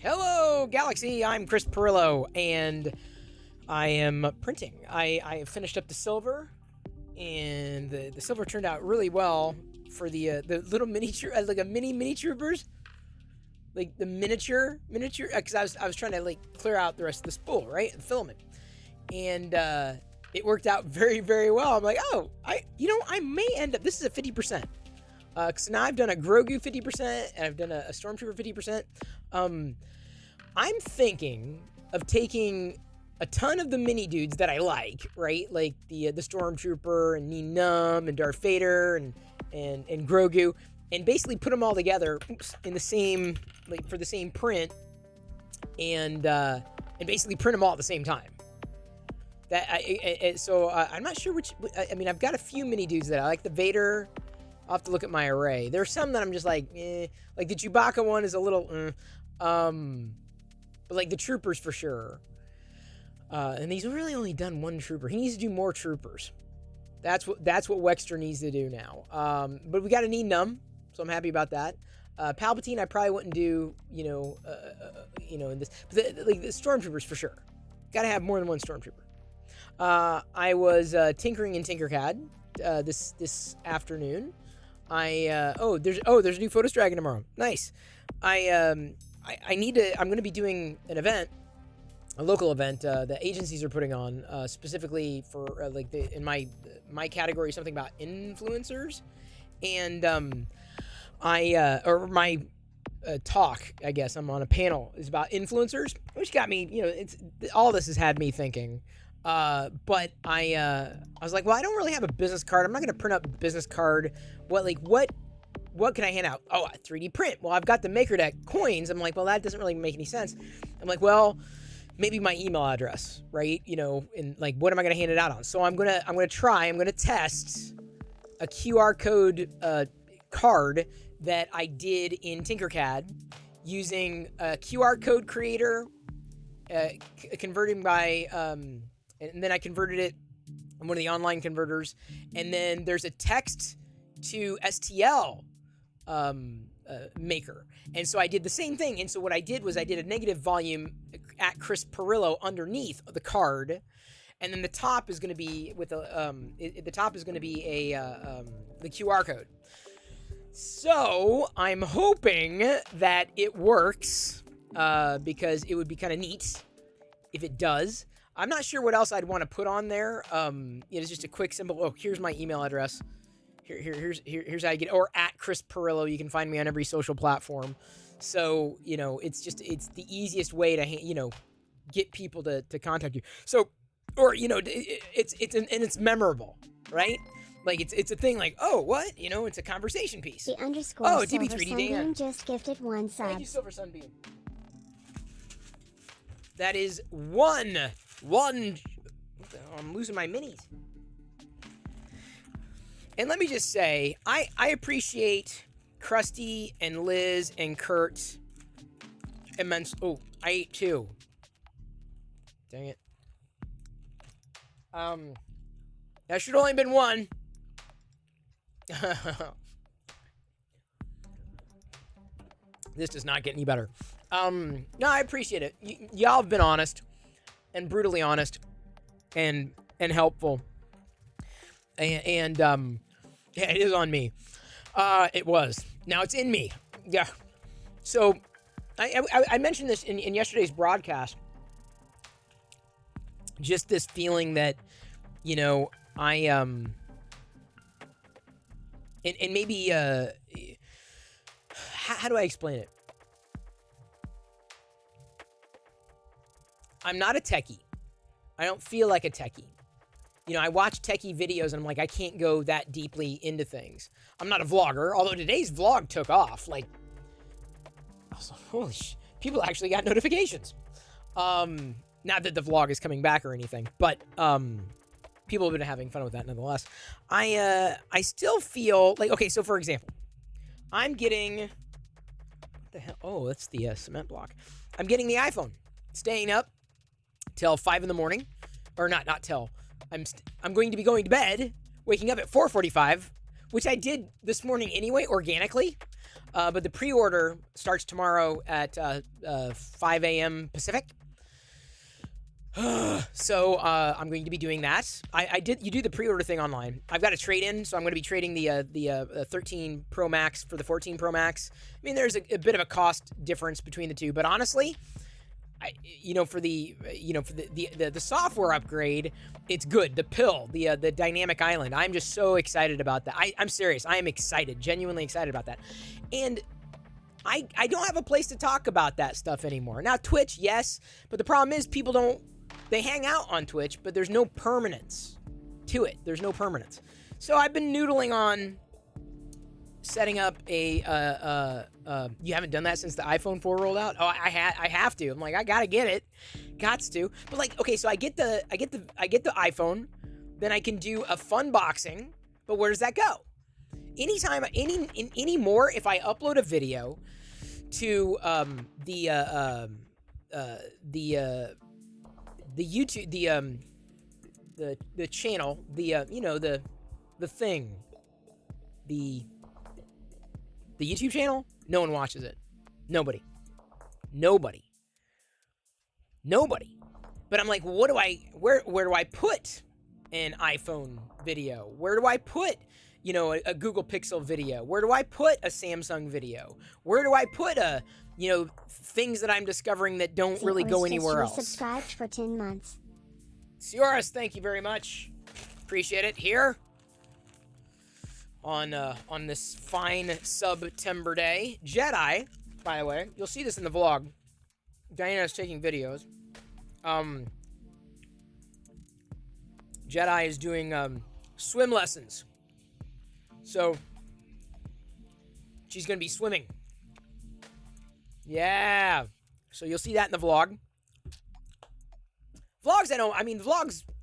Hello, Galaxy. I'm Chris Perillo, and I am printing. I finished up the silver, and the silver turned out really well for the little miniature, like a mini troopers, like the miniature, because I was trying to like clear out the rest of the spool, right, the filament, and it worked out very well. I'm like, oh, I may end up. This is a 50%. Because now I've done a Grogu 50% and I've done a Stormtrooper 50%. I'm thinking of taking a ton of the mini dudes that I like, right? Like the Stormtrooper and Nien Nunb and Darth Vader and Grogu, and basically put them all together in the same, like for the same print, and basically print them all at the same time. I'm not sure which. I mean, I've got a few mini dudes that I like. The Vader. I'll have to look at my array. There's some that I'm just like, like the Chewbacca one is a little, but like the troopers for sure. And he's really only done one trooper. He needs to do more troopers. That's what Wexter needs to do now. But we got a Nien Nunb, so I'm happy about that. Palpatine, I probably wouldn't do, in this, but like the Stormtroopers for sure. Got to have more than one Stormtrooper. I was tinkering in Tinkercad this afternoon. There's a new Photos Dragon tomorrow. Nice. I'm going to be doing an event, a local event that agencies are putting on, specifically for in my category, something about influencers, and my talk, I guess I'm on a panel, is about influencers, which got me, all this has had me thinking. But I was like, well, I don't really have a business card. I'm not going to print up a business card. What can I hand out? Oh, a 3D print. Well, I've got the Maker Deck coins. I'm like, well, that doesn't really make any sense. I'm like, well, maybe my email address, right? And like, what am I going to hand it out on? So I'm going to test a QR code, card that I did in Tinkercad using a QR code creator, converting by, and then I converted it on one of the online converters. And then there's a text to STL maker. And so I did the same thing. And so what I did was I did a negative volume at Chris Perillo underneath the card. And then the top is going to be with the QR code. So I'm hoping that it works, because it would be kind of neat if it does. I'm not sure what else I'd want to put on there. It's just a quick, simple. Oh, here's my email address. Here's how you get it. Or at Chris Perillo. You can find me on every social platform. So it's the easiest way to get people to contact you. So, or it's memorable, right? Like it's a thing. Like, oh, what? It's a conversation piece. The underscore oh, Silver DB3D Sunbeam Dan just gifted one sub. Thank you, Silver Sunbeam. That is one. I'm losing my minis. And let me just say, I appreciate Krusty and Liz and Kurt immense. Oh, I ate two. Dang it. That should only been one. This does not get any better. No, I appreciate it. Y'all have been honest and brutally honest and helpful. And yeah, it is on me. It was. Now it's in me. Yeah. So I mentioned this in yesterday's broadcast. Just this feeling that, and maybe how do I explain it? I'm not a techie. I don't feel like a techie. I watch techie videos and I'm like, I can't go that deeply into things. I'm not a vlogger, although today's vlog took off. Like, I was like, holy people actually got notifications. Not that the vlog is coming back or anything, but people have been having fun with that nonetheless. I still feel like, okay, so for example, I'm getting, what the hell? Oh, that's the cement block. I'm getting the iPhone, staying up till 5 in the morning, or not till. I'm going to be going to bed, waking up at 4:45, which I did this morning anyway, organically. But the pre-order starts tomorrow at 5 a.m. Pacific. So I'm going to be doing that. You do the pre-order thing online. I've got a trade-in, so I'm going to be trading the 13 Pro Max for the 14 Pro Max. I mean, there's a bit of a cost difference between the two, but honestly, for the software upgrade, it's good. The pill, the dynamic island. I'm just so excited about that. I'm serious. I am excited, genuinely excited about that, and I don't have a place to talk about that stuff anymore. Now Twitch, yes, but the problem is people don't. They hang out on Twitch, but there's no permanence to it. There's no permanence. So I've been noodling on setting up a you haven't done that since the iPhone 4 rolled out? Oh, I have to. I'm like, I gotta get it. Gots to. But like, okay, so I get the iPhone, then I can do a fun boxing, but where does that go? Anytime anymore, if I upload a video to the YouTube, the channel, the thing, the YouTube channel, no one watches it. Nobody. But I'm like, where do I put an iPhone video? Where do I put, a Google Pixel video? Where do I put a Samsung video? Where do I put things that I'm discovering that don't really go anywhere else? Subscribed for 10 months. Sioris, thank you very much. Appreciate it. Here on this fine September day. Jedi, by the way, you'll see this in the vlog. Diana's taking videos. Jedi is doing swim lessons. So she's gonna be swimming. Yeah. So you'll see that in the vlog. Vlogs,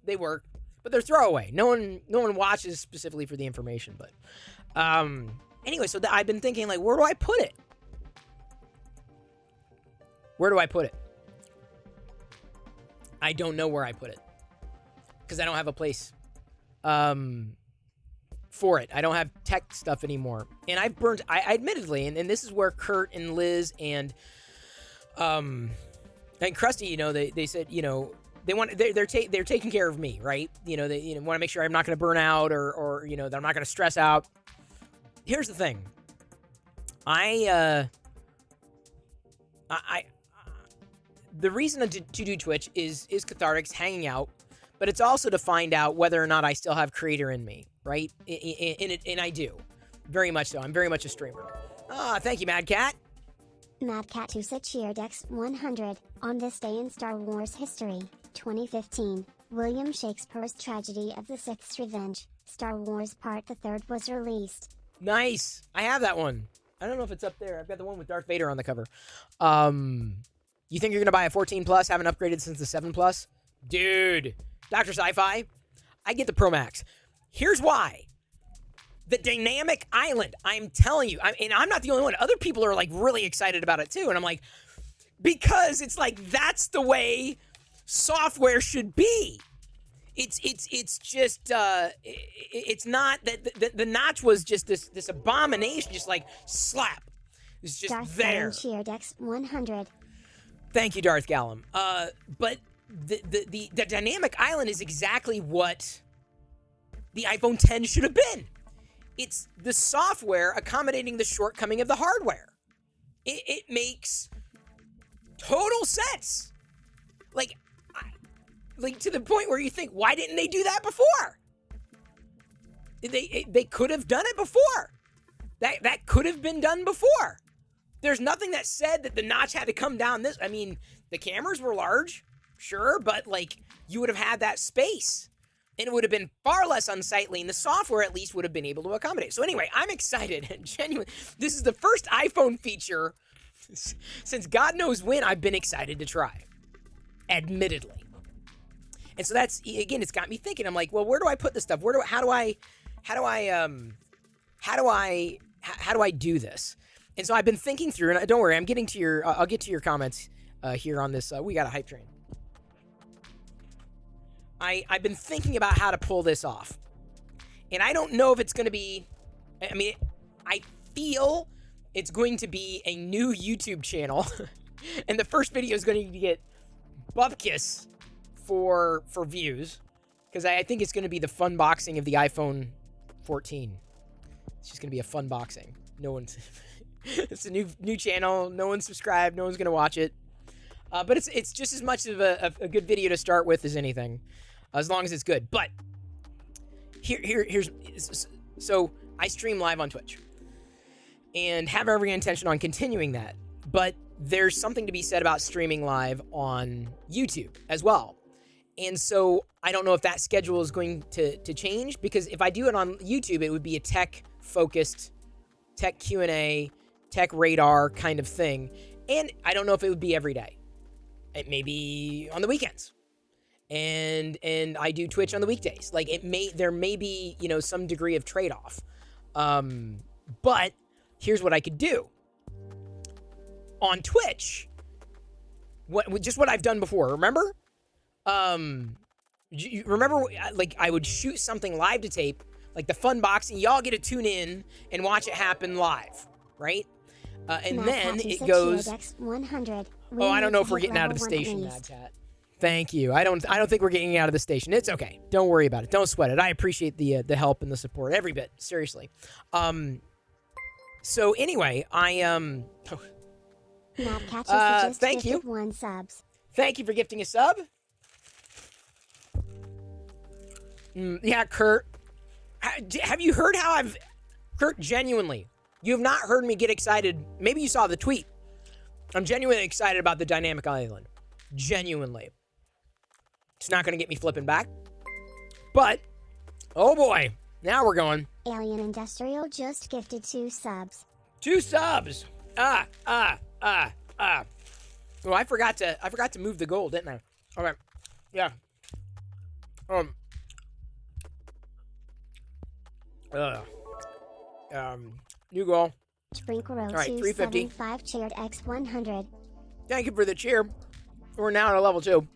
they work, but they're throwaway. No one watches specifically for the information, but anyway, so I've been thinking, like, where do I put it? I don't know where I put it because I don't have a place for it. I don't have tech stuff anymore, and I admittedly, and this is where Kurt and Liz and Krusty, they said, they're taking care of me, right? They want to make sure I'm not going to burn out or that I'm not going to stress out. Here's the thing. The reason to do Twitch is cathartic, it's hanging out, but it's also to find out whether or not I still have creator in me, right? And I do. Very much so. I'm very much a streamer. Thank you, Mad Cat. Mad Cat 26 cheer Dex 100. On this day in Star Wars history, 2015, William Shakespeare's tragedy of the Sixth Revenge, Star Wars Part the Third was released. Nice. I have that one. I don't know if it's up there. I've got the one with Darth Vader on the cover. You think you're going to buy a 14 Plus? Haven't upgraded since the 7 Plus? Dude. Dr. Sci-Fi, I get the Pro Max. Here's why. The dynamic island, I'm telling you, and I'm not the only one. Other people are like really excited about it too. And I'm like, because it's like, that's the way software should be. It's just, it's not that the notch was just this abomination, just like slap. It's just Darth there. Cheer Dex 100. Thank you, Darth Gallum. But the dynamic island is exactly what the iPhone 10 should have been. It's the software accommodating the shortcoming of the hardware. It makes total sense. Like to the point where you think, why didn't they do that before? They could have done it before. That could have been done before. There's nothing that said that the notch had to come down this. I mean, the cameras were large, sure, but like you would have had that space. And it would have been far less unsightly, and the software at least would have been able to accommodate. So anyway, I'm excited. Genuinely, this is the first iPhone feature since God knows when I've been excited to try. Admittedly. And so that's, again, it's got me thinking. I'm like, well, where do I put this stuff? How do I do this? And so I've been thinking through, and don't worry, I'll get to your comments here on this. We got a hype train. I've been thinking about how to pull this off. And I don't know if it's going to be... I mean, I feel it's going to be a new YouTube channel, and the first video is going to get bupkis for views, because I think it's going to be the fun boxing of the iPhone 14. It's just going to be a fun boxing. No one's. It's a new channel. No one's subscribed. No one's going to watch it. But it's just as much of a good video to start with as anything, as long as it's good. But here's so I stream live on Twitch and have every intention on continuing that. But there's something to be said about streaming live on YouTube as well. And so I don't know if that schedule is going to change, because if I do it on YouTube, it would be a tech-focused, tech Q&A, tech radar kind of thing. And I don't know if it would be every day. It may be on the weekends. And I do Twitch on the weekdays. Like, there may be, some degree of trade-off. But here's what I could do. On Twitch, what I've done before, remember? You remember, like, I would shoot something live to tape, like the fun boxing. Y'all get to tune in and watch it happen live, right? And then it goes. Oh, I don't know if we're getting out of the station, Mad Cat. Thank you. I don't think we're getting out of the station. It's okay. Don't worry about it. Don't sweat it. I appreciate the help and the support every bit. Seriously. So anyway, thank you. 1 subs. Thank you for gifting a sub. Yeah, Kurt. Have you heard how Kurt, genuinely, you have not heard me get excited. Maybe you saw the tweet. I'm genuinely excited about the dynamic island. Genuinely. It's not going to get me flipping back. But, oh boy, now we're going. Alien Industrial just gifted 2 subs. 2 subs. Oh, I forgot to move the goal, didn't I? Okay. Yeah. New goal. Sprinkler All right, 350. Cheered X100. Thank you for the cheer. We're now at a level 2.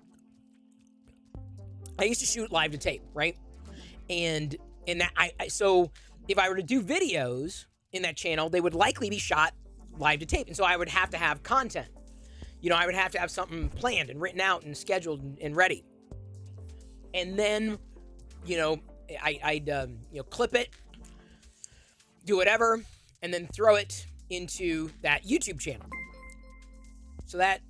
I used to shoot live to tape, right? And that so if I were to do videos in that channel, they would likely be shot live to tape. And so I would have to have content. I would have to have something planned and written out and scheduled and ready. And then, I'd clip it, do whatever, and then throw it into that YouTube channel. So that,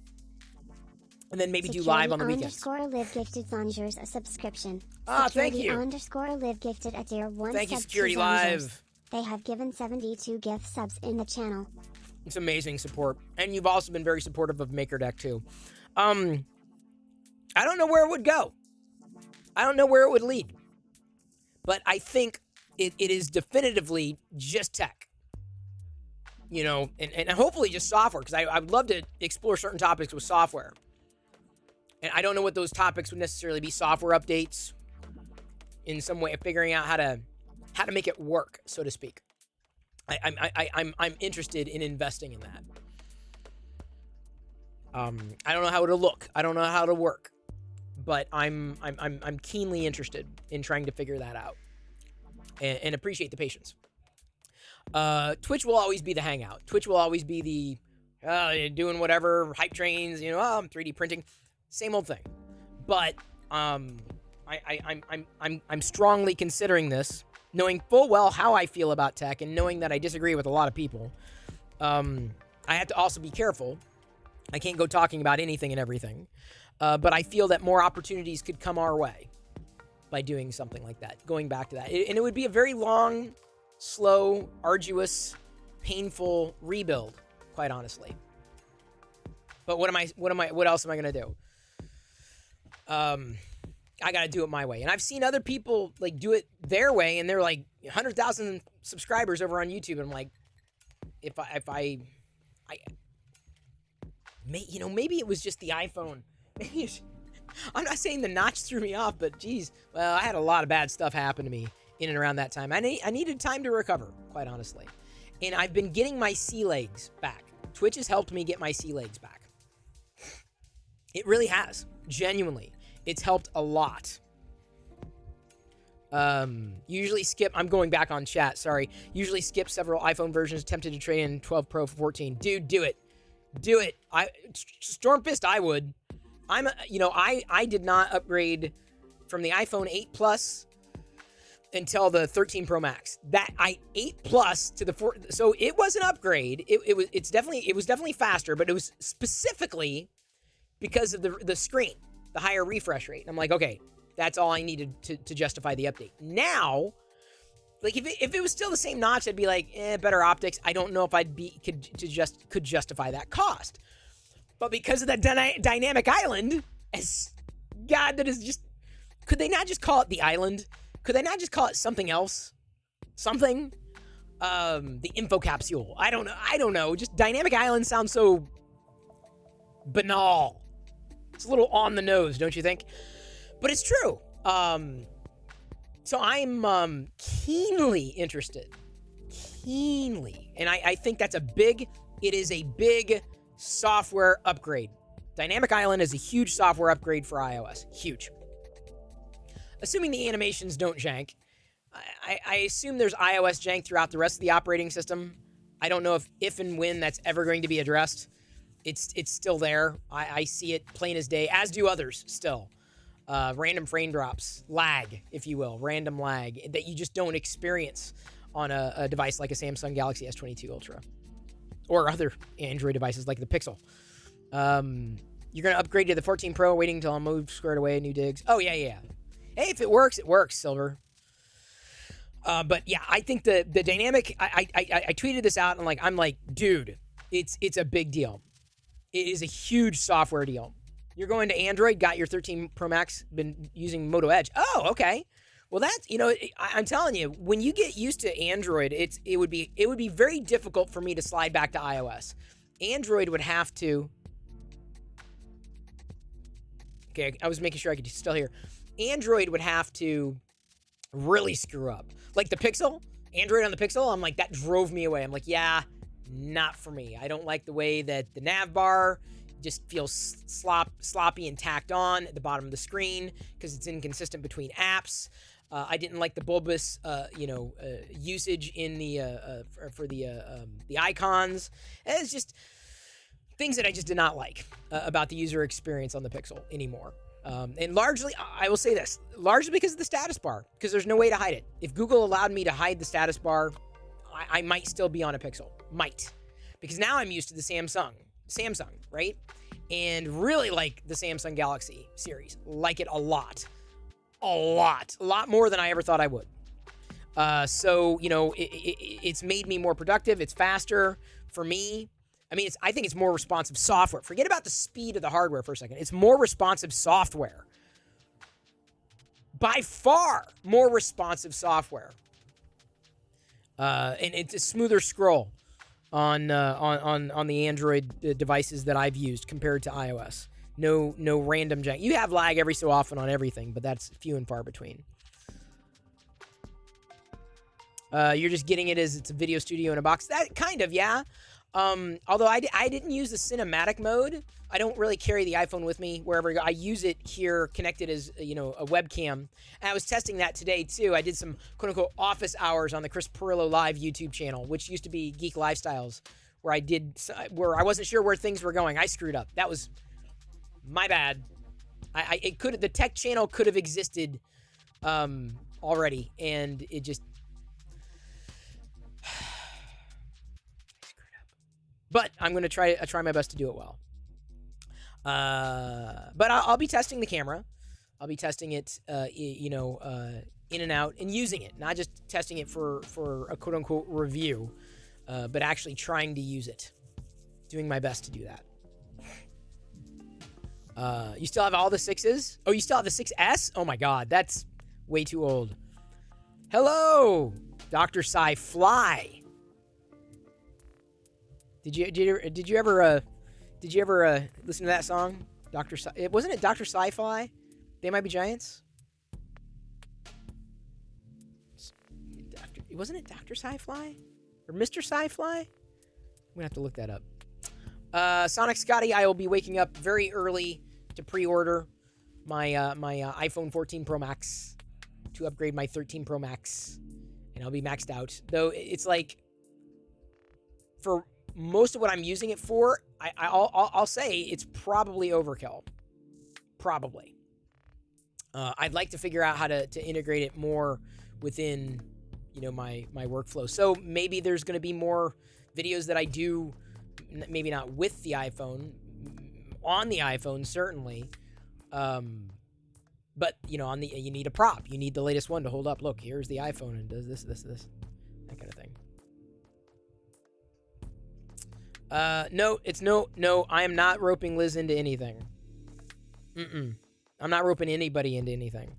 and then maybe do live on the weekends. _live gifted Zonjers a subscription. Thank you. _live gifted a dear 1 Thank you, sub Security to Live. Zonjers. They have given 72 gift subs in the channel. It's amazing support. And you've also been very supportive of Maker Deck too. I don't know where it would go. I don't know where it would lead. But I think it is definitively just tech. And hopefully just software, because I would love to explore certain topics with software. And I don't know what those topics would necessarily be. Software updates in some way of figuring out how to make it work, so to speak. I'm interested in investing in that. I don't know how it'll look. I don't know how it'll work, but I'm keenly interested in trying to figure that out, and appreciate the patience. Twitch will always be the hangout. Twitch will always be the doing whatever hype trains. I'm 3D printing, same old thing. But I'm strongly considering this, knowing full well how I feel about tech and knowing that I disagree with a lot of people. I have to also be careful. I can't go talking about anything and everything. But I feel that more opportunities could come our way by doing something like that, going back to that. And it would be a very long, slow, arduous, painful rebuild, quite honestly. But what else am I going to do? I got to do it my way. And I've seen other people like do it their way, and they're like 100,000 subscribers over on YouTube. And I'm like, maybe it was just the iPhone. I'm not saying the notch threw me off, but geez, well, I had a lot of bad stuff happen to me in and around that time. I needed time to recover, quite honestly. And I've been getting my sea legs back. Twitch has helped me get my sea legs back. It really has. Genuinely. It's helped a lot. Usually skip. I'm going back on chat. Sorry. Usually skip several iPhone versions. Tempted to trade in 12 Pro for 14. Dude, do it. Do it. Stormfist, I would. I did not upgrade from the iPhone 8 Plus until the 13 Pro Max. That 8 Plus to the 4, so it was an upgrade. It was definitely faster, but it was specifically because of the screen, the higher refresh rate. And I'm like, okay, that's all I needed to justify the update. Now, like if it was still the same notch, I'd be like, better optics. I don't know if could justify that cost. But because of that dynamic island, that is just, could they not just call it the island? Could they not just call it something else? Something? The info capsule. I don't know. Just dynamic island sounds so banal. It's a little on the nose, don't you think? But it's true. So I'm keenly interested. Keenly. And I think it is a big software upgrade. Dynamic Island is a huge software upgrade for iOS. Huge. Assuming the animations don't jank. I assume there's iOS jank throughout the rest of the operating system. I don't know if and when that's ever going to be addressed. It's still there. I see it plain as day, as do others still. Random frame drops, lag, if you will, random lag that you just don't experience on a device like a Samsung Galaxy S22 Ultra or other Android devices like the Pixel. You're going to upgrade to the 14 Pro, waiting until I'm moved squared away, new digs. Oh, yeah. Hey, if it works, Silver. But yeah, I think the dynamic, I tweeted this out and I'm like, dude, it's a big deal. It is a huge software deal. You're going to Android, got your 13 Pro Max, been using Moto Edge. Oh, okay. Well, that's, I'm telling you, when you get used to Android, it would be very difficult for me to slide back to iOS. Android would have to. Okay, I was making sure I could still hear. Android would have to really screw up. Like the Pixel, Android on the Pixel, I'm like, that drove me away. I'm like, yeah, not for me. I don't like the way that the nav bar just feels sloppy and tacked on at the bottom of the screen because it's inconsistent between apps. I didn't like the bulbous, usage in the for the icons. It's just things that I just did not like about the user experience on the Pixel anymore. And largely, I will say this, largely because of the status bar, because there's no way to hide it. If Google allowed me to hide the status bar, I might still be on a Pixel. Might. Because now I'm used to the Samsung, right? And really like the Samsung Galaxy series. Like it a lot. A lot more than I ever thought I would. So, it's made me more productive. It's faster for me. I mean, I think it's more responsive software. Forget about the speed of the hardware for a second. It's more responsive software. By far, more responsive software. And it's a smoother scroll on the Android devices that I've used compared to iOS. No random jank. You have lag every so often on everything, but that's few and far between. You're just getting it as it's a video studio in a box. That kind of, yeah. Although I didn't use the cinematic mode. I don't really carry the iPhone with me wherever I go. I use it here connected as, a webcam. And I was testing that today, too. I did some, quote-unquote, office hours on the Chris Perillo Live YouTube channel, which used to be Geek Lifestyles, where I wasn't sure where things were going. I screwed up. That was my bad. The tech channel could have existed already, and it just... But I'm going to try my best to do it well. But I'll be testing the camera. I'll be testing it, in and out and using it. Not just testing it for a quote-unquote review, but actually trying to use it. Doing my best to do that. You still have all the 6s? Oh, you still have the 6S? Oh my god, that's way too old. Hello, Dr. Sci-Fly. Did you ever listen to that song, wasn't it Dr. Sci-Fi? They Might Be Giants. Wasn't it Dr. Sci-Fi or Mr. Sci-Fi? I'm gonna have to look that up. Sonic Scotty, I will be waking up very early to pre-order my iPhone 14 Pro Max. to upgrade my 13 Pro Max, and I'll be maxed out. Though it's like, for most of what I'm using it for, I'll say it's probably overkill. Probably. I'd like to figure out how to integrate it more within, my workflow. So maybe there's going to be more videos that I do, maybe not with the iPhone, on the iPhone certainly. But you need a prop. You need the latest one to hold up. Look, here's the iPhone and does this, that kind of thing. No, it's no. I am not roping Liz into anything. I'm not roping anybody into anything.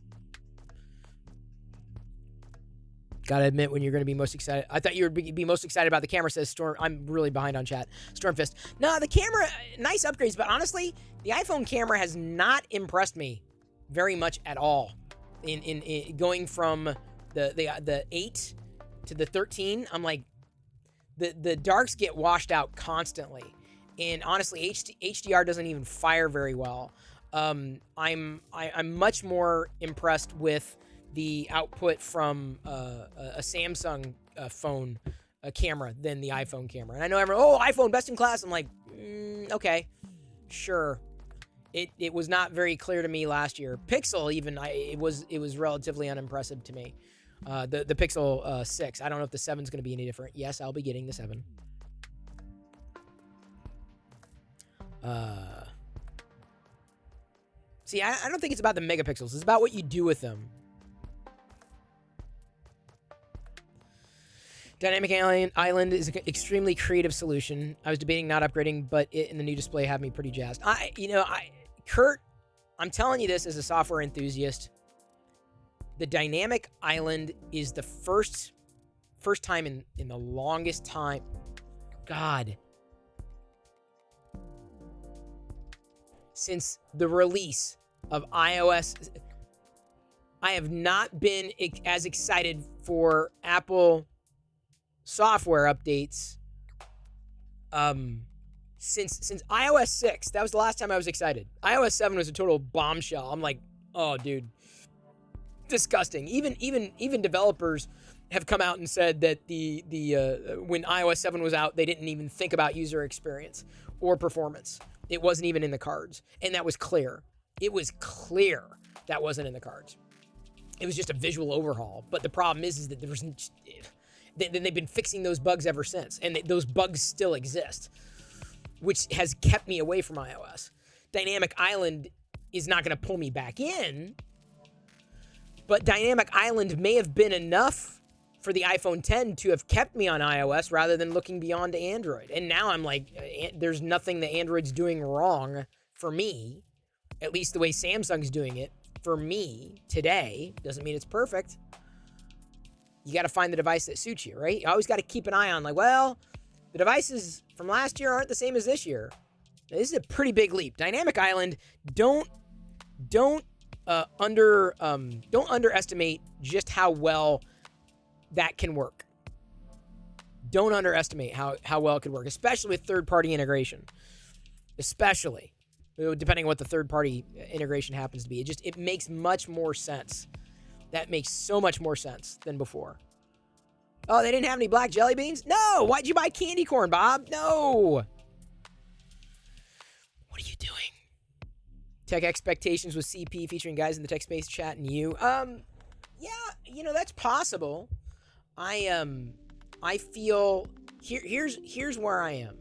Gotta admit, when you're going to be most excited. I thought you would be most excited about the camera, says Storm. I'm really behind on chat. Stormfist. No, the camera, nice upgrades, but honestly, the iPhone camera has not impressed me very much at all. In going from the 8 to the 13, I'm like, the darks get washed out constantly. And honestly, HDR doesn't even fire very well. I'm much more impressed with the output from a Samsung phone camera than the iPhone camera. And I know everyone, iPhone best in class. I'm like, okay, sure. It was not very clear to me last year. Pixel even, it was relatively unimpressive to me. The Pixel 6. I don't know if the 7's going to be any different. Yes, I'll be getting the 7. See, I don't think it's about the megapixels. It's about what you do with them. Dynamic Island is an extremely creative solution. I was debating not upgrading, but it and the new display have me pretty jazzed. Kurt, I'm telling you this as a software enthusiast. The Dynamic Island is the first time in the longest time. God. Since the release of iOS, I have not been as excited for Apple software updates since iOS 6. That was the last time I was excited. iOS 7 was a total bombshell. I'm like, oh, dude, disgusting. Even developers have come out and said that when iOS 7 was out, they didn't even think about user experience or performance. It wasn't even in the cards, and that was clear. It was clear that wasn't in the cards. It was just a visual overhaul. But the problem is that there was. Then they've been fixing those bugs ever since, and those bugs still exist, which has kept me away from iOS. Dynamic Island is not going to pull me back in, but Dynamic Island may have been enough for the iPhone 10 to have kept me on iOS rather than looking beyond to Android. And now I'm like, there's nothing that Android's doing wrong for me, at least the way Samsung's doing it for me today. Doesn't mean it's perfect. You got to find the device that suits you, right? You always got to keep an eye on, like, well, the devices from last year aren't the same as this year. Now, this is a pretty big leap. Dynamic Island, don't underestimate just how well that can work. Don't underestimate how well it could work, especially with third-party integration. Especially, depending on what the third-party integration happens to be. It makes much more sense. That makes so much more sense than before. Oh, they didn't have any black jelly beans? No! Why'd you buy candy corn, Bob? No! What are you doing? Tech Expectations with CP featuring guys in the tech space chat and you. Yeah, that's possible. I feel here's where I am.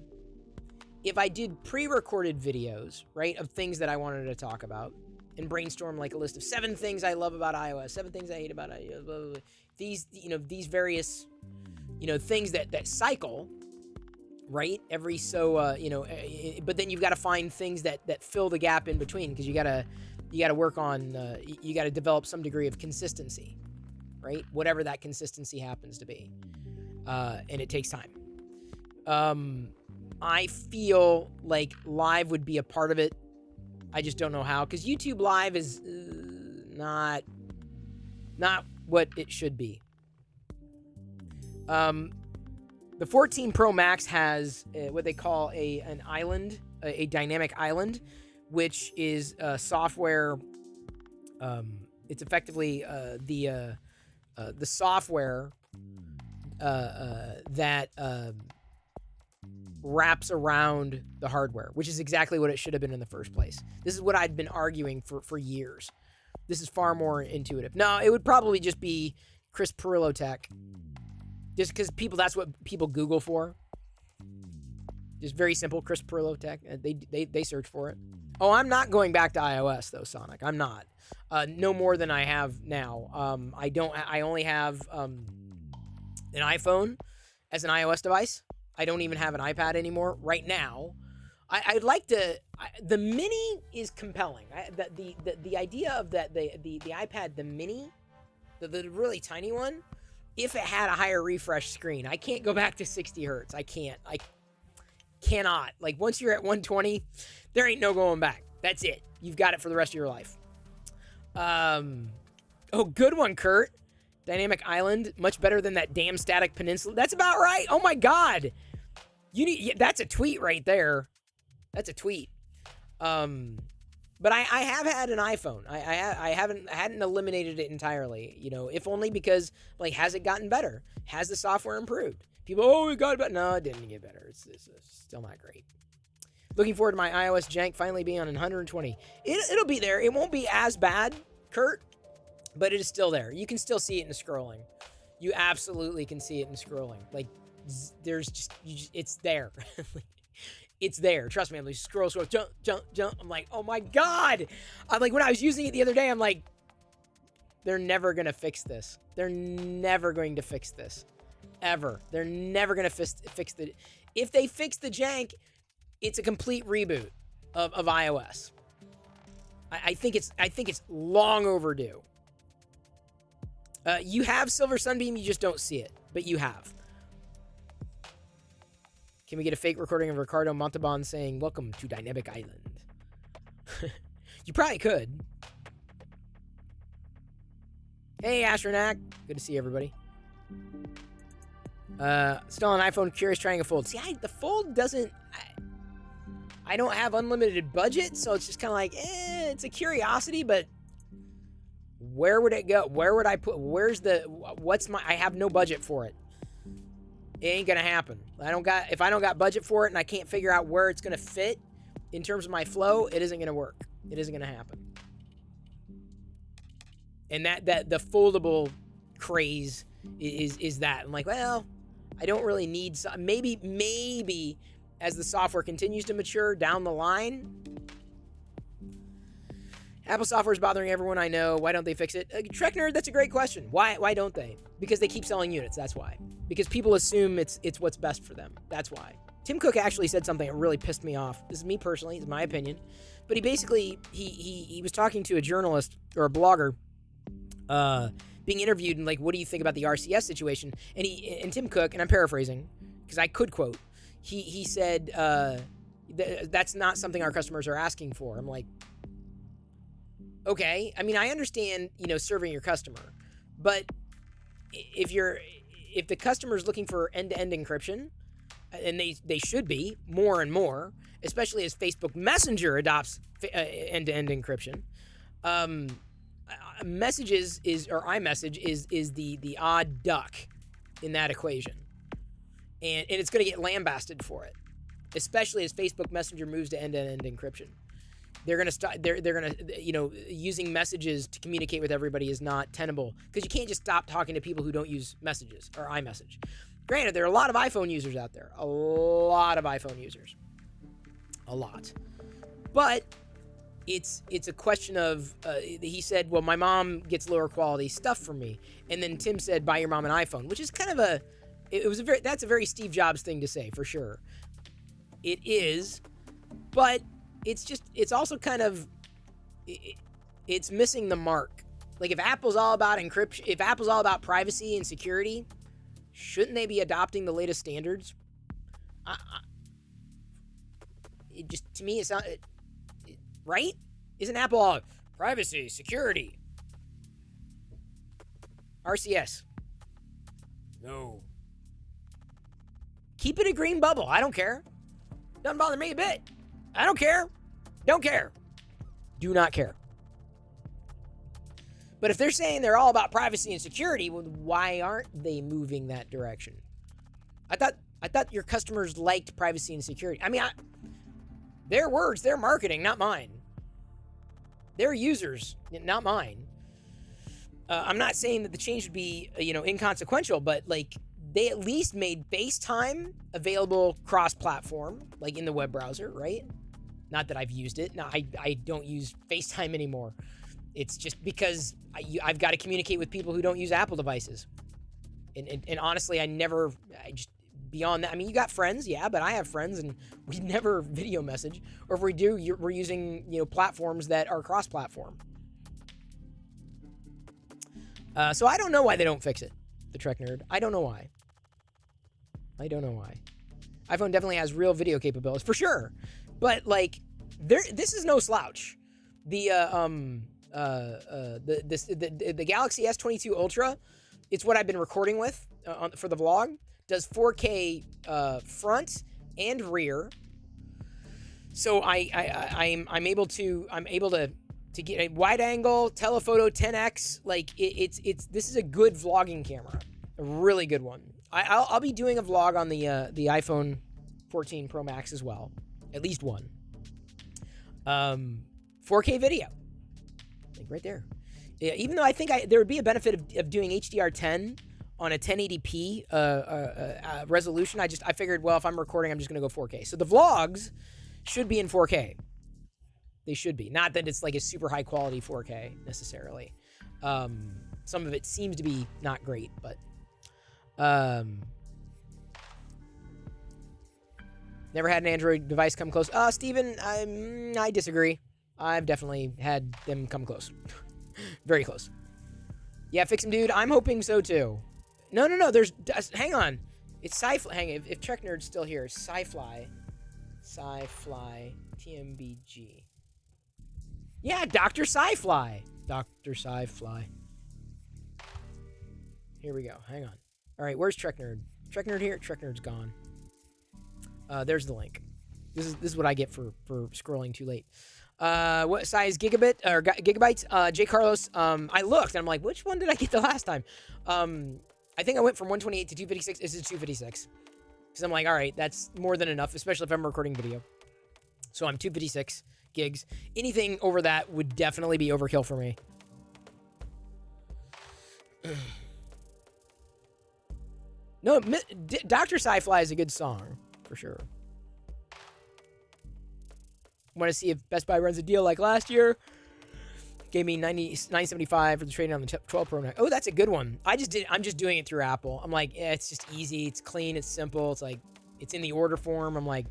If I did pre-recorded videos, right, of things that I wanted to talk about and brainstorm like a list of 7 things I love about iOS, 7 things I hate about iOS, blah, blah, blah. These various, things that cycle, right? Every so, but then you've got to find things that fill the gap in between, because you got to work on, you got to develop some degree of consistency, right? Whatever that consistency happens to be. And it takes time. I feel like live would be a part of it. I just don't know how, because YouTube Live is not what it should be. The 14 Pro Max has what they call an island, a dynamic island, which is software. It's effectively the software that wraps around the hardware, which is exactly what it should have been in the first place. This is what I'd been arguing for years. This is far more intuitive. No, it would probably just be Chris Pirillo tech. Just because that's what people Google for. Just very simple, Chris Pirillo tech. They search for it. Oh, I'm not going back to iOS though, Sonic. I'm not. No more than I have now. I only have an iPhone as an iOS device. I don't even have an iPad anymore right now. I'd like to. The Mini is compelling. The idea of the iPad, the Mini, the really tiny one, if it had a higher refresh screen, I can't go back to 60 hertz. I can't. I cannot. Like once you're at 120, there ain't no going back. That's it. You've got it for the rest of your life. Oh, good one, Kurt. Dynamic Island, much better than that damn Static Peninsula. That's about right. Oh my God, that's a tweet right there. That's a tweet. But I have had an iPhone. I hadn't eliminated it entirely. If only because has it gotten better? Has the software improved? People, it got better. No, it didn't get better. It's still not great. Looking forward to my iOS jank finally being on 120. It'll be there. It won't be as bad, Kurt. But it is still there. You can still see it in the scrolling. You absolutely can see it in scrolling. It's there. It's there. Trust me. I'm like, scroll, jump. I'm like, oh my God. I'm like, when I was using it the other day, I'm like, they're never going to fix this. They're never going to fix this. Ever. They're never going to fix the... If they fix the jank, it's a complete reboot of iOS. I think it's long overdue. You have Silver Sunbeam, you just don't see it, but you have. Can we get a fake recording of Ricardo Montalban saying, "Welcome to Dynamic Island"? You probably could. Hey, Astronaut. Good to see everybody. Still on iPhone, curious trying a Fold. See, the Fold doesn't... I don't have unlimited budget, so it's just kind of like, it's a curiosity, but... Where would it go? Where would I put... I have no budget for it. It ain't gonna happen. If I don't got budget for it and I can't figure out where it's gonna fit in terms of my flow, it isn't gonna work. It isn't gonna happen. And that the foldable craze is that. I'm like, well, I don't really need some... Maybe as the software continues to mature down the line... Apple software is bothering everyone I know. Why don't they fix it? Trek Nerd, that's a great question. Why don't they? Because they keep selling units. That's why. Because people assume it's what's best for them. That's why. Tim Cook actually said something that really pissed me off. This is me personally. It's my opinion. But he basically, he was talking to a journalist or a blogger being interviewed and what do you think about the RCS situation? And Tim Cook, and I'm paraphrasing because I could quote, he said, that's not something our customers are asking for. I'm like, okay, I mean, I understand, serving your customer, but if the customer is looking for end-to-end encryption, and they should be more and more, especially as Facebook Messenger adopts end-to-end encryption, iMessage is the odd duck in that equation, and it's going to get lambasted for it, especially as Facebook Messenger moves to end-to-end encryption. They're gonna start. They're gonna, using messages to communicate with everybody is not tenable because you can't just stop talking to people who don't use messages or iMessage. Granted, there are a lot of iPhone users out there. A lot of iPhone users. A lot. But it's a question of. He said, "Well, my mom gets lower quality stuff from me," and then Tim said, "Buy your mom an iPhone," which is kind of that's a very Steve Jobs thing to say for sure. It is, but. It's also kind of, it's missing the mark. If Apple's all about encryption, if Apple's all about privacy and security, shouldn't they be adopting the latest standards? To me, it's not, right? Isn't Apple all privacy, security? RCS. No. Keep it a green bubble. I don't care. Doesn't bother me a bit. I don't care. Don't care. Do not care. But if they're saying they're all about privacy and security, well, why aren't they moving that direction? I thought your customers liked privacy and security. I mean, their words, their marketing, not mine. Their users, not mine. I'm not saying that the change would be, inconsequential, but like they at least made FaceTime available cross-platform, like in the web browser, right? Not that I've used it. No, I don't use FaceTime anymore. It's just because I've got to communicate with people who don't use Apple devices. And honestly, beyond that, I mean, you got friends, yeah, but I have friends and we never video message. Or if we do, we're using, platforms that are cross-platform. So I don't know why they don't fix it, the Trek Nerd. I don't know why. iPhone definitely has real video capabilities, for sure. But, like, this is no slouch. The Galaxy S22 Ultra, it's what I've been recording with for the vlog. Does 4K front and rear. So I'm able to get a wide angle telephoto 10x. Like this is a good vlogging camera, a really good one. I'll be doing a vlog on the iPhone 14 Pro Max as well, at least one. 4K video, like right there. Yeah, even though I think there would be a benefit of doing HDR10 on a 1080p resolution, I figured, well, if I'm recording, I'm just going to go 4K. So the vlogs should be in 4K. They should be. Not that it's like a super high quality 4K necessarily. Some of it seems to be not great, but never had an Android device come close. Steven, I disagree. I've definitely had them come close. Very close. Yeah, fix him, dude. I'm hoping so too. No. Hang on. It's Sci-Fly. Hang on. If Trek Nerd's still here, Sci-Fly TMBG. Yeah, Dr. Sci-Fly. Dr. Sci-Fly. Here we go. Hang on. All right, where's Trek Nerd? Trek Nerd here? Trek Nerd's gone. There's the link. This is what I get for scrolling too late. What size gigabytes? J. Carlos, I looked and I'm like, which one did I get the last time? I think I went from 128 to 256. This is 256. Because I'm like, all right, that's more than enough, especially if I'm recording video. So I'm 256 gigs. Anything over that would definitely be overkill for me. No, Dr. Sci-Fly is a good song, for sure. Want to see if Best Buy runs a deal like last year. Gave me $975 for the trading on the 12 Pro Max. Oh, that's a good one. I'm just doing it through Apple. I'm like, yeah, it's just easy. It's clean. It's simple. It's like, it's in the order form. I'm like,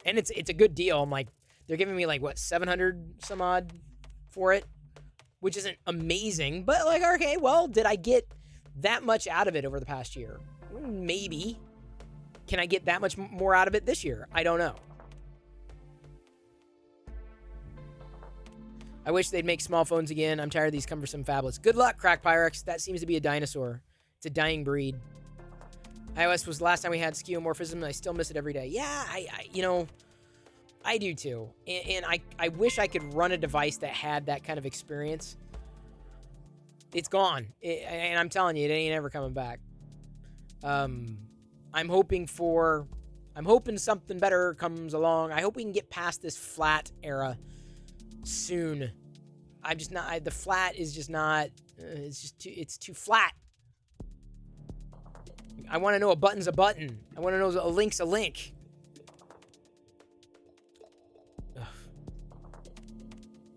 and it's a good deal. I'm like, they're giving me like, what, 700 some odd for it, which isn't amazing. But like, okay, well, did I get that much out of it over the past year? Maybe. Can I get that much more out of it this year? I don't know. I wish they'd make small phones again. I'm tired of these cumbersome phablets. Good luck, Crack Pyrex. That seems to be a dinosaur. It's a dying breed. iOS was the last time we had skeuomorphism, and I still miss it every day. Yeah, I do too. And I wish I could run a device that had that kind of experience. It's gone. And I'm telling you, it ain't ever coming back. I'm hoping something better comes along. I hope we can get past this flat era soon. I'm just not. The flat is just not. It's too flat. I want to know a button's a button. I want to know a link's a link. Ugh.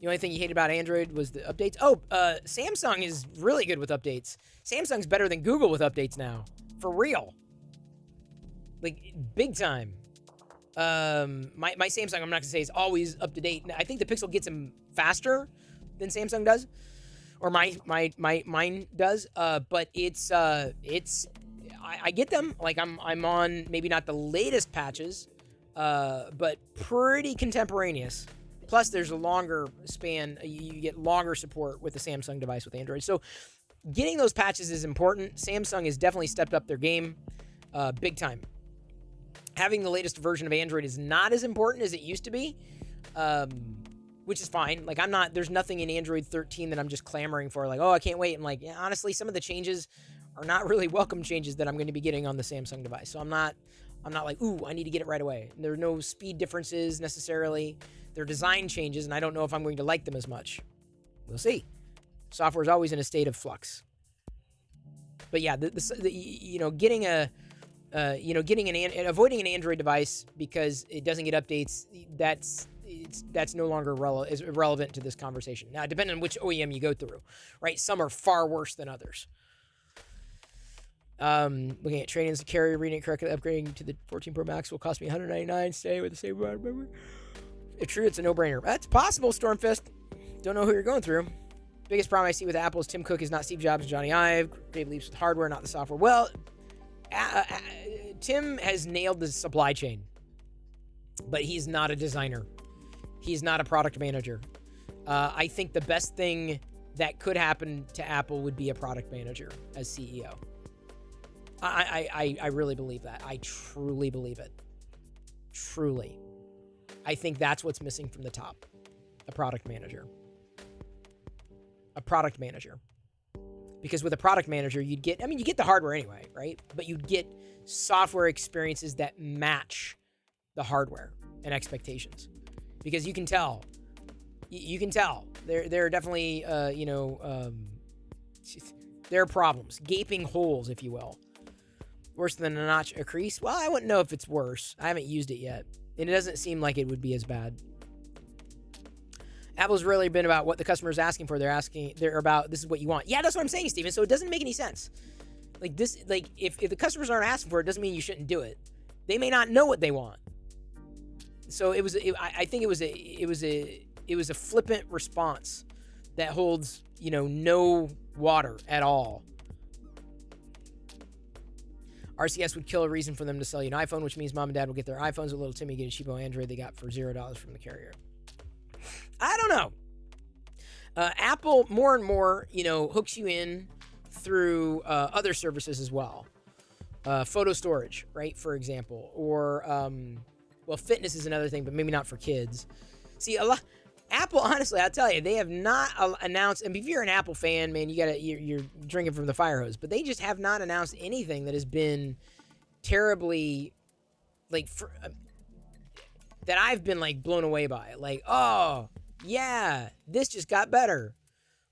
The only thing you hate about Android was the updates. Oh, Samsung is really good with updates. Samsung's better than Google with updates now. For real. Like, big time. My Samsung, I'm not going to say is always up to date. I think the Pixel gets them faster than Samsung does. Or mine does. But I get them. Like, I'm on maybe not the latest patches, but pretty contemporaneous. Plus, there's a longer span. You get longer support with the Samsung device with Android. So, getting those patches is important. Samsung has definitely stepped up their game big time. Having the latest version of Android is not as important as it used to be, which is fine. Like, there's nothing in Android 13 that I'm just clamoring for. Like, oh, I can't wait. I'm like, yeah, honestly, some of the changes are not really welcome changes that I'm going to be getting on the Samsung device. So I'm not like, ooh, I need to get it right away. There are no speed differences necessarily. They're design changes, and I don't know if I'm going to like them as much. We'll see. Software is always in a state of flux. But yeah, getting avoiding an Android device because it doesn't get updates, that's no longer irrelevant to this conversation. Now, depending on which OEM you go through, right? Some are far worse than others. Looking at trade-ins, the carrier reading it correctly, upgrading to the 14 Pro Max will cost me $199. Stay with the same amount of memory. If true, it's a no-brainer. That's possible, Stormfist. Don't know who you're going through. Biggest problem I see with Apple is Tim Cook is not Steve Jobs and Johnny Ive. Dave leaps with hardware, not the software. Well, Tim has nailed the supply chain, but he's not a designer. He's not a product manager. I think the best thing that could happen to Apple would be a product manager as CEO. I really believe that. I truly believe it. Truly. I think that's what's missing from the top. A product manager. A product manager. Because with a product manager, you get the hardware anyway, right? But you'd get software experiences that match the hardware and expectations. Because you can tell. There are definitely, there are problems. Gaping holes, if you will. Worse than a notch a crease? Well, I wouldn't know if it's worse. I haven't used it yet. And it doesn't seem like it would be as bad. Apple's really been about what the customer is asking for. They're about, this is what you want. Yeah, that's what I'm saying, Steven. So it doesn't make any sense. Like this, like if the customers aren't asking for it, doesn't mean you shouldn't do it. They may not know what they want. So I think it was a flippant response that holds, no water at all. RCS would kill a reason for them to sell you an iPhone, which means mom and dad will get their iPhones. A little Timmy get a cheapo Android they got for $0 from the carrier. I don't know. Apple more and more, hooks you in through other services as well. Photo storage, right? For example, or fitness is another thing, but maybe not for kids. See, Apple, honestly, I'll tell you, they have not announced. And if you're an Apple fan, man, you're drinking from the fire hose. But they just have not announced anything that has been terribly, that I've been blown away by. Like, oh yeah, this just got better.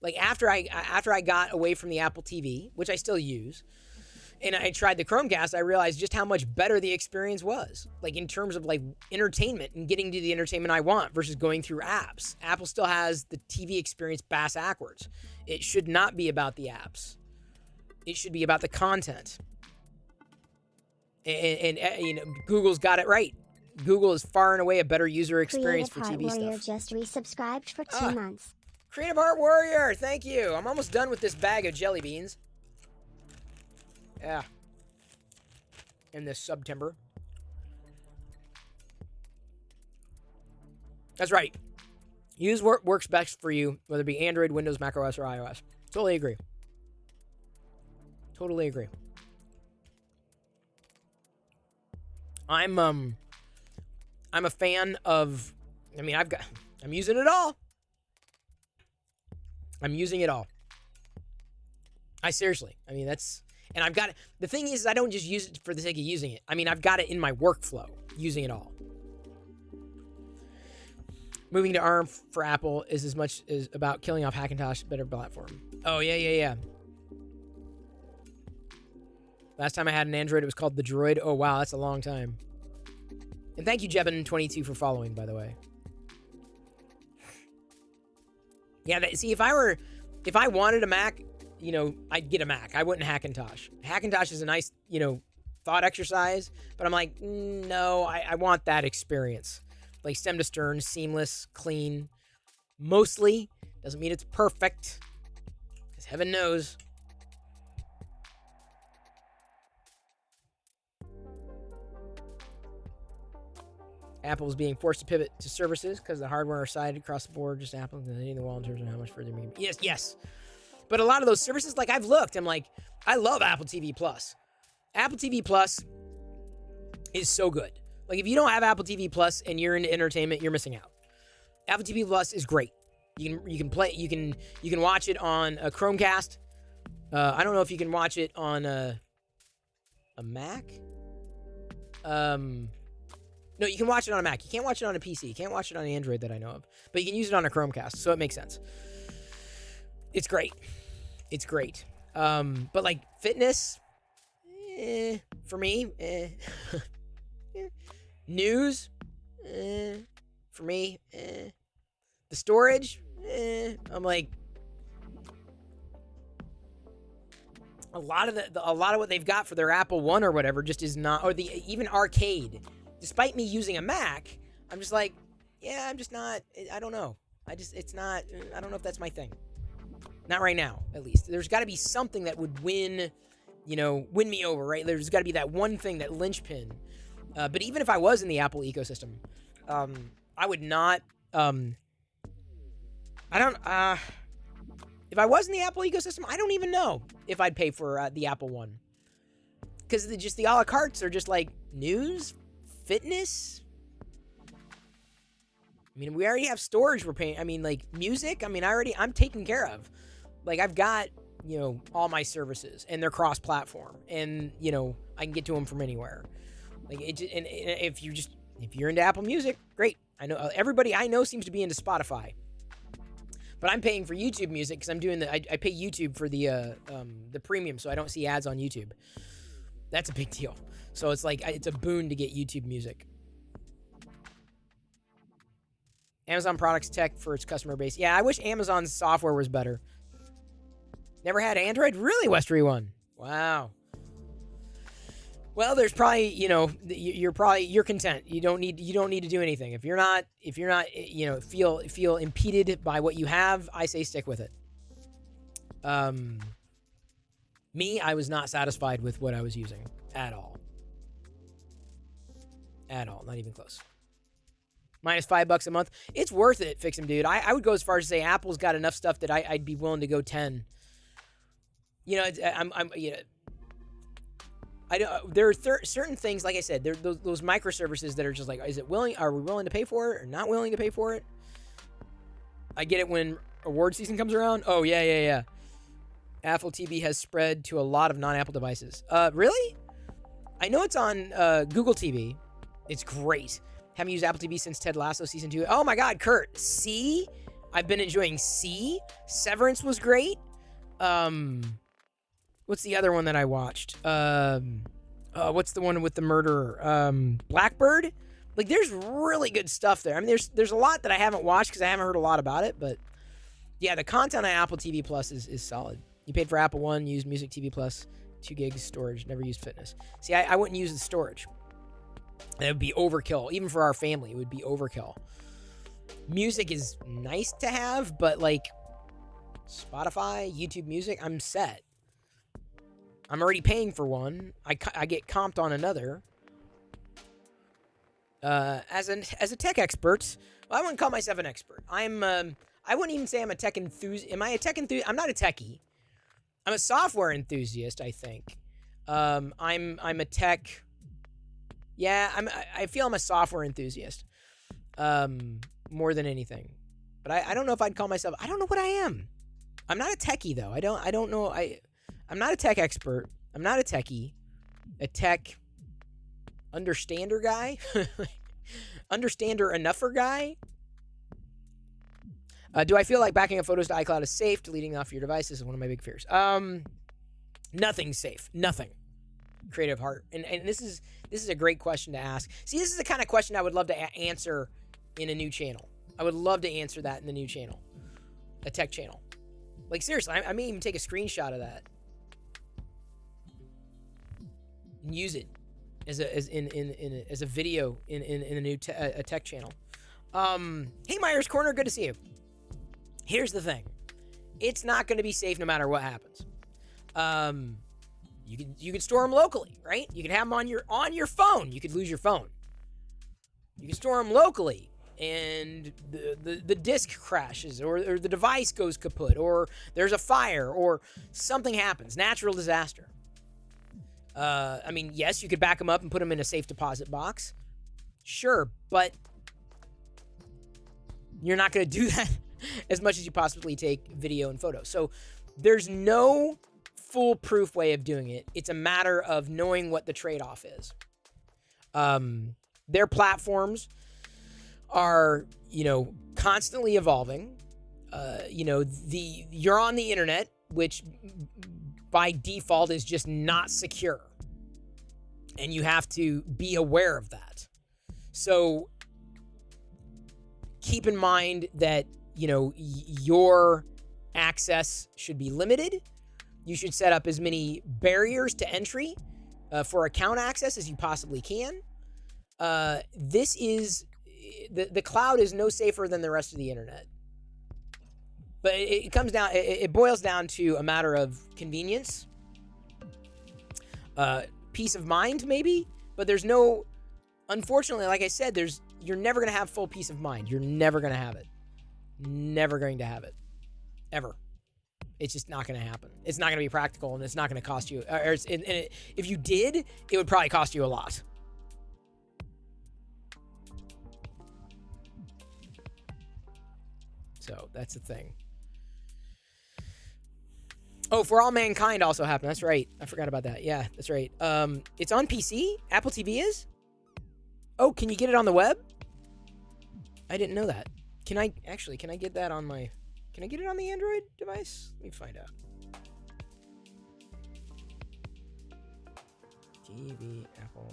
Like after I got away from the Apple TV, which I still use, and I tried the Chromecast, I realized just how much better the experience was. Like in terms of entertainment and getting to the entertainment I want versus going through apps. Apple still has the TV experience bass backwards. It should not be about the apps. It should be about the content. And Google's got it right. Google is far and away a better user experience for TV Creative Heart Warrior stuff. just resubscribed for 2 months. Creative Heart Warrior, thank you. I'm almost done with this bag of jelly beans. Yeah. In this September. That's right. Use what works best for you, whether it be Android, Windows, macOS, or iOS. Totally agree. Totally agree. I'm a fan of, I'm using it all. I'm using it all. And I've got it. The thing is, I don't just use it for the sake of using it. I've got it in my workflow, using it all. Moving to ARM for Apple is as much as about killing off Hackintosh, better platform. Oh, yeah. Last time I had an Android, it was called the Droid. Oh, wow, that's a long time. And thank you, Jebin22, for following, by the way. Yeah, see, if I wanted a Mac, I'd get a Mac. I wouldn't Hackintosh. Hackintosh is a nice, thought exercise, but I'm like, no, I want that experience. Like stem to stern, seamless, clean. Mostly. Doesn't mean it's perfect. Because heaven knows. Apple is being forced to pivot to services because the hardware side across the board, just Apple hitting the wall in terms of how much further we can be. Yes. But a lot of those services, I've looked, I'm like, I love Apple TV Plus. Apple TV Plus is so good. If you don't have Apple TV Plus and you're into entertainment, you're missing out. Apple TV Plus is great. You can watch it on a Chromecast. I don't know if you can watch it on a Mac. No, you can watch it on a Mac. You can't watch it on a PC. You can't watch it on Android that I know of. But you can use it on a Chromecast, so it makes sense. It's great. It's great. But like fitness, for me, news, for me, the storage, I'm like, a lot of what they've got for their Apple One or whatever just is not, or even arcade. Despite me using a Mac, I'm just like, yeah, I'm just not. I don't know. It's not. I don't know if that's my thing. Not right now, at least. There's got to be something that would win me over, right? There's got to be that one thing, that linchpin. But even if I was in the Apple ecosystem, I would not. If I was in the Apple ecosystem, I don't even know if I'd pay for the Apple One. Because the a la cartes are just like news, fitness. I mean, we already have storage we're paying. I mean, like music. I mean, I'm taken care of. Like I've got, all my services and they're cross-platform, and I can get to them from anywhere. Like and if you're into Apple Music, great. I know everybody I know seems to be into Spotify. But I'm paying for YouTube Music because I'm doing I pay YouTube for the premium, so I don't see ads on YouTube. That's a big deal. So it's like it's a boon to get YouTube Music. Amazon products tech for its customer base. Yeah, I wish Amazon's software was better. Never had Android? Really, Westery One? Wow. Well, there's probably, you're content. You don't need to do anything. If you're not, feel impeded by what you have, I say stick with it. Me, I was not satisfied with what I was using at all. At all, not even close. Minus $5 a month. It's worth it, Fix 'em, dude. I would go as far as to say Apple's got enough stuff that I'd be willing to go 10. There are certain things, like I said, there those microservices that are just like, are we willing to pay for it or not willing to pay for it? I get it when award season comes around. Oh, yeah. Apple TV has spread to a lot of non-Apple devices. Really? I know it's on Google TV. It's great. Haven't used Apple TV since Ted Lasso season 2. Oh my God, Kurt. See? I've been enjoying See. Severance was great. What's the other one that I watched? What's the one with the murderer? Blackbird? Like, there's really good stuff there. I mean, there's a lot that I haven't watched because I haven't heard a lot about it, but yeah, the content on Apple TV Plus is solid. You paid for Apple One, used Music TV Plus, 2 gigs storage, never used fitness. See, I wouldn't use the storage. That would be overkill. Even for our family, it would be overkill. Music is nice to have, but like Spotify, YouTube Music, I'm set. I'm already paying for one. I get comped on another. As a tech expert, well, I wouldn't call myself an expert. I wouldn't even say I'm a tech enthusiast. Am I a tech enthusiast? I'm not a techie. I'm a software enthusiast, I think. I'm a tech. Yeah, I feel I'm a software enthusiast. More than anything. But I don't know if I'd call myself. I don't know what I am. I'm not a techie though. I don't know. I'm not a tech expert. I'm not a techie. A tech understander guy? Understander enougher guy? Do I feel like backing up photos to iCloud is safe? Deleting off your devices is one of my big fears. Nothing's safe. Nothing. Creative heart. And this is a great question to ask. See, this is the kind of question I would love to answer in a new channel. I would love to answer that in the new channel. A tech channel. Like, seriously, I may even take a screenshot of that and use it as a video in a new a tech channel. Hey, Myers Corner, good to see you. Here's the thing. It's not going to be safe no matter what happens. You can store them locally, right? You can have them on your phone. You could lose your phone. You can store them locally, and the disk crashes, or the device goes kaput, or there's a fire, or something happens, natural disaster. I mean, yes, you could back them up and put them in a safe deposit box. Sure, but You're not going to do that as much as you possibly take video and photo. So there's no foolproof way of doing it. It's a matter of knowing what the trade-off is. Their platforms are, constantly evolving. You're on the internet, which by default is just not secure. And you have to be aware of that. So keep in mind that, your access should be limited. You should set up as many barriers to entry for account access as you possibly can. This is the cloud is no safer than the rest of the internet. But it comes down, it boils down to a matter of convenience, peace of mind, maybe. But there's no, unfortunately, like I said, you're never going to have full peace of mind. You're never going to have it. Never going to have it. Ever. It's just not going to happen. It's not going to be practical, and it's not going to cost you. If you did, it would probably cost you a lot. So that's the thing. Oh, For All Mankind also happened. That's right. I forgot about that. Yeah, that's right. It's on PC? Apple TV is? Oh, can you get it on the web? I didn't know that. Can I get that on my... Can I get it on the Android device? Let me find out. tvapple.com.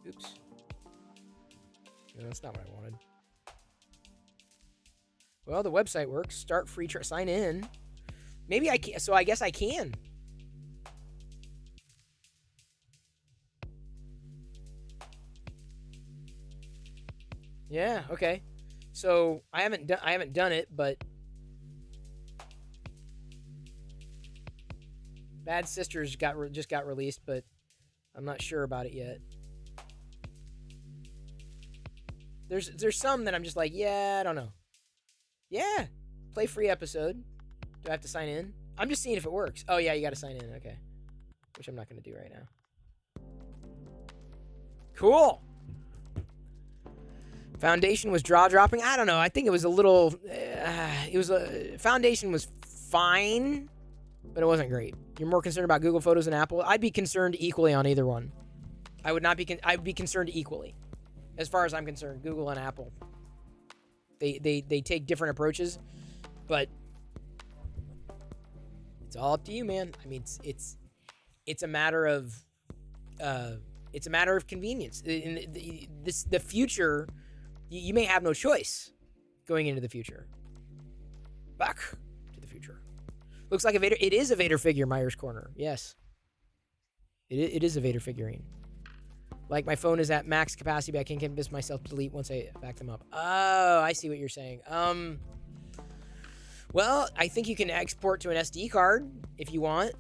Oops. No, that's not what I wanted. Well, the website works. Start free trial. Sign in. Maybe I can. So I guess I can. Yeah. Okay. So I haven't done it, but Bad Sisters just got released, but I'm not sure about it yet. There's some that I'm just like, yeah, I don't know. Yeah, play free episode. Do I have to sign in? I'm just seeing if it works. Oh yeah, you got to sign in. Okay, which I'm not going to do right now. Cool. Foundation was jaw dropping. I don't know. I think it was a little. Foundation was fine, but it wasn't great. You're more concerned about Google Photos and Apple. I'd be concerned equally on either one. I would not be. I'd be concerned equally, as far as I'm concerned. Google and Apple. They take different approaches, but it's all up to you, man. I mean, it's a matter of convenience. In the future. You may have no choice going into the future. Back to the future. Looks like a Vader. It is a Vader figure, Myers Corner. Yes. It is a Vader figurine. Like my phone is at max capacity, but I can't convince myself to delete once I back them up. Oh, I see what you're saying. Well, I think you can export to an SD card if you want.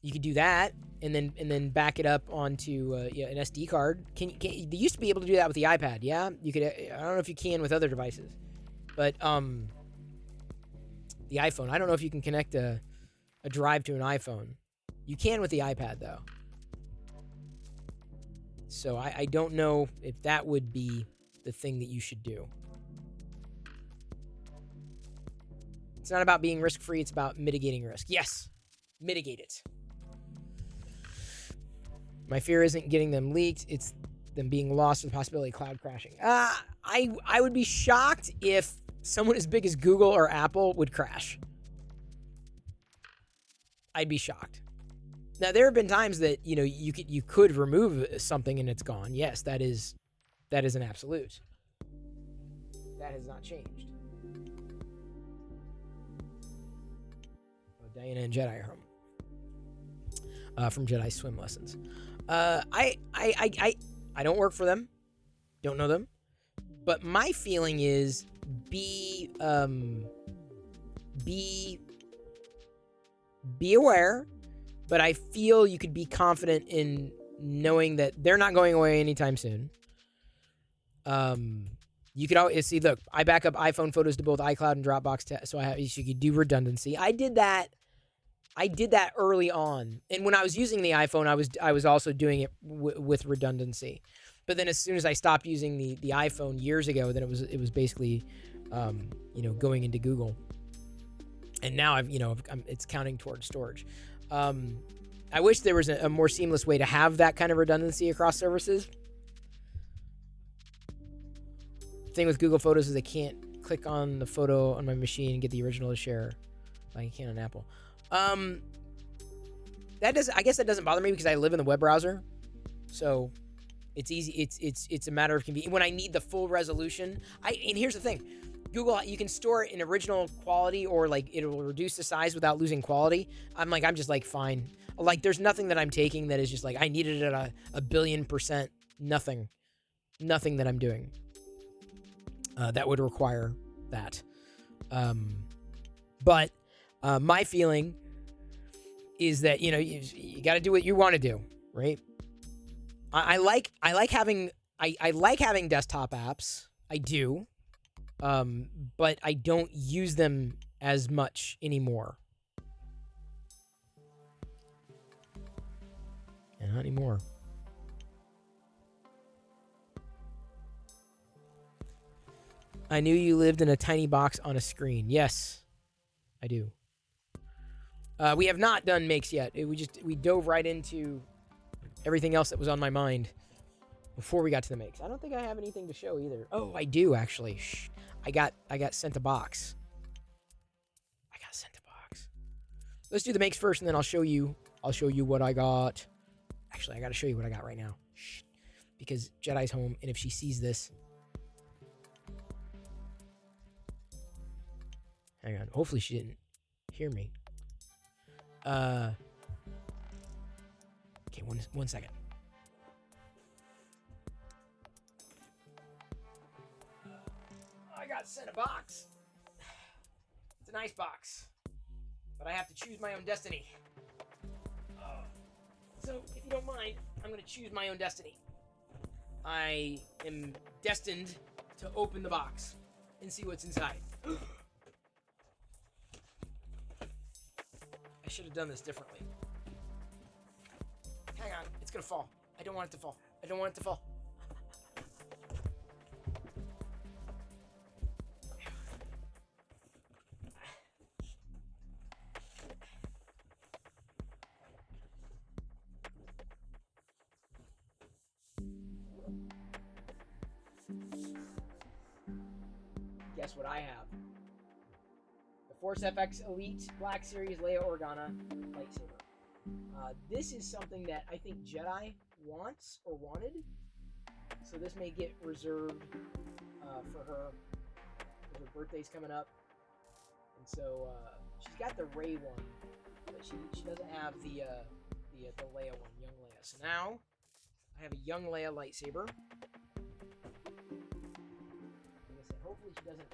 You could do that. And then back it up onto an SD card. They used to be able to do that with the iPad. Yeah, you could. I don't know if you can with other devices, but the iPhone. I don't know if you can connect a drive to an iPhone. You can with the iPad though. So I don't know if that would be the thing that you should do. It's not about being risk-free. It's about mitigating risk. Yes, mitigate it. My fear isn't getting them leaked. It's them being lost with the possibility of cloud crashing. I would be shocked if someone as big as Google or Apple would crash. I'd be shocked. Now, there have been times that, you could remove something and it's gone. Yes, that is an absolute. That has not changed. Oh, Diana and Jedi are home. From Jedi Swim Lessons. I don't work for them. Don't know them. But my feeling is be aware, but I feel you could be confident in knowing that they're not going away anytime soon. You could always see, look, I back up iPhone photos to both iCloud and Dropbox, so you could do redundancy. I did that early on, and when I was using the iPhone, I was also doing it with redundancy. But then as soon as I stopped using the iPhone years ago, then it was basically, going into Google. And now it's counting towards storage. I wish there was a more seamless way to have that kind of redundancy across services. The thing with Google Photos is I can't click on the photo on my machine and get the original to share like I can on Apple. I guess that doesn't bother me because I live in the web browser, so it's easy. It's a matter of convenience. When I need the full resolution, and here's the thing. Google, you can store it in original quality, or like it will reduce the size without losing quality. I'm just like fine. Like there's nothing that I'm taking that is just like I needed it at a billion%. Nothing that I'm doing that would require that. But my feeling is that you got to do what you want to do, right? I like having desktop apps. I do. But I don't use them as much anymore. And not anymore. I knew you lived in a tiny box on a screen. Yes, I do. We have not done makes yet. We dove right into everything else that was on my mind before we got to the makes. I don't think I have anything to show either. Oh, I do actually. Shh. I got sent a box. Let's do the makes first, and then I'll show you what I got. Actually, I got to show you what I got right now. Shh. Because Jedi's home, and if she sees this, hang on. Hopefully, she didn't hear me. Okay, one second. I got sent a box. It's a nice box, but I have to choose my own destiny. So, if you don't mind, I'm going to choose my own destiny. I am destined to open the box and see what's inside. I should have done this differently. Hang on, it's going to fall. I don't want it to fall. Guess what I have? The Force FX Elite Black Series Leia Organa lightsaber. This is something that I think Jedi wants or wanted, so this may get reserved for her. Her birthday's coming up, and so she's got the Rey one, but she doesn't have the Leia one, young Leia. So now I have a young Leia lightsaber. Hopefully she doesn't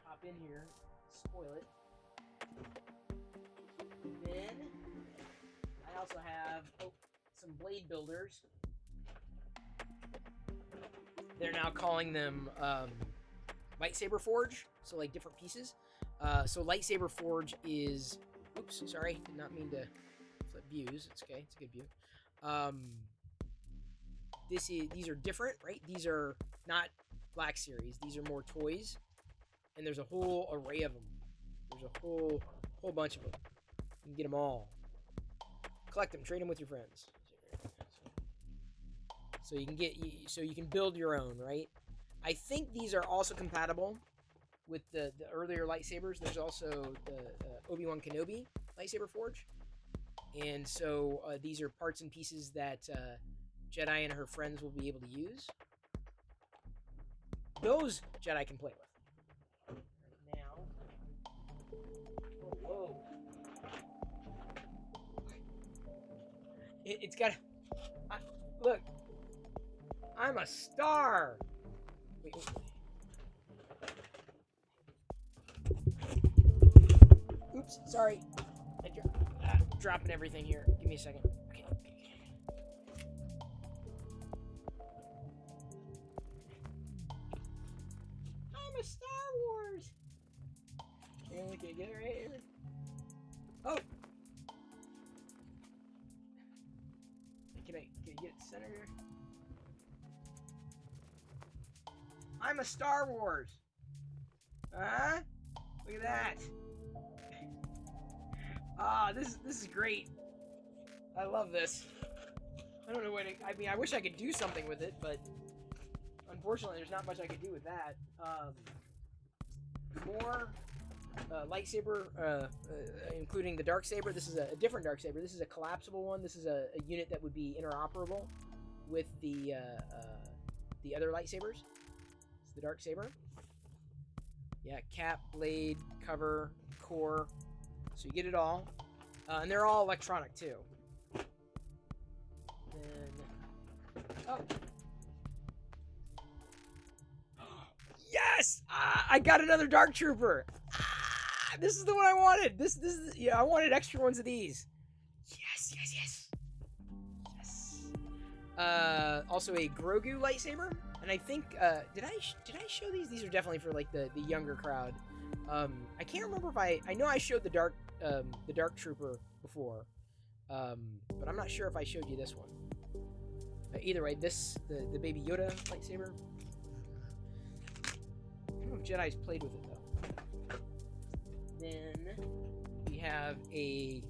hop in here, spoil it. Then I also have some blade builders. They're now calling them lightsaber forge, so like different pieces. So lightsaber forge is, oops, sorry, did not mean to flip views. It's okay, it's a good view. These are different, right? These are not Black Series. These are more toys, and there's a whole array of them. There's a whole bunch of them. You can get them all. Collect them, trade them with your friends. So you can build your own, right? I think these are also compatible with the earlier lightsabers. There's also the Obi-Wan Kenobi lightsaber forge, and so these are parts and pieces that Jedi and her friends will be able to use. Those Jedi can play with. Right now. Whoa. It's got. Look. I'm a star. Wait. Oops. Sorry. Dropping everything here. Give me a second. Okay. Star Wars. Okay, get it right here. Oh. Can I get it centered here? I'm a Star Wars. Huh? Look at that. This is great. I love this. I don't know what I mean, I wish I could do something with it, but unfortunately, there's not much I could do with that. More lightsaber, including the dark saber. This is a different dark saber. This is a collapsible one. This is a unit that would be interoperable with the other lightsabers. It's the dark saber. Yeah, cap, blade, cover, core. So you get it all, and they're all electronic too. Oh. Yes! I got another Dark Trooper. This is the one I wanted. This is, yeah, I wanted extra ones of these. Yes. Also a Grogu lightsaber, and I think did I show these? These are definitely for like the younger crowd. I can't remember if I know I showed the Dark Trooper before, but I'm not sure if I showed you this one. Either way, the Baby Yoda lightsaber. I don't know if Jedi's played with it though. Then we have a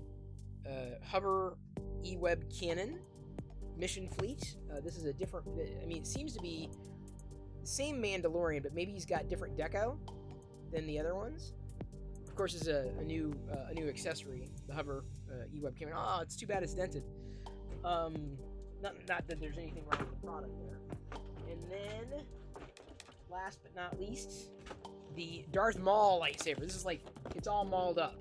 hover E-Web cannon mission fleet. This is a different. I mean, it seems to be the same Mandalorian, but maybe he's got different deco than the other ones. Of course, it's a new accessory, the hover E-Web cannon. Oh, it's too bad it's dented. Not that there's anything wrong with the product there. And then, last but not least, the Darth Maul lightsaber. This is like, it's all mauled up.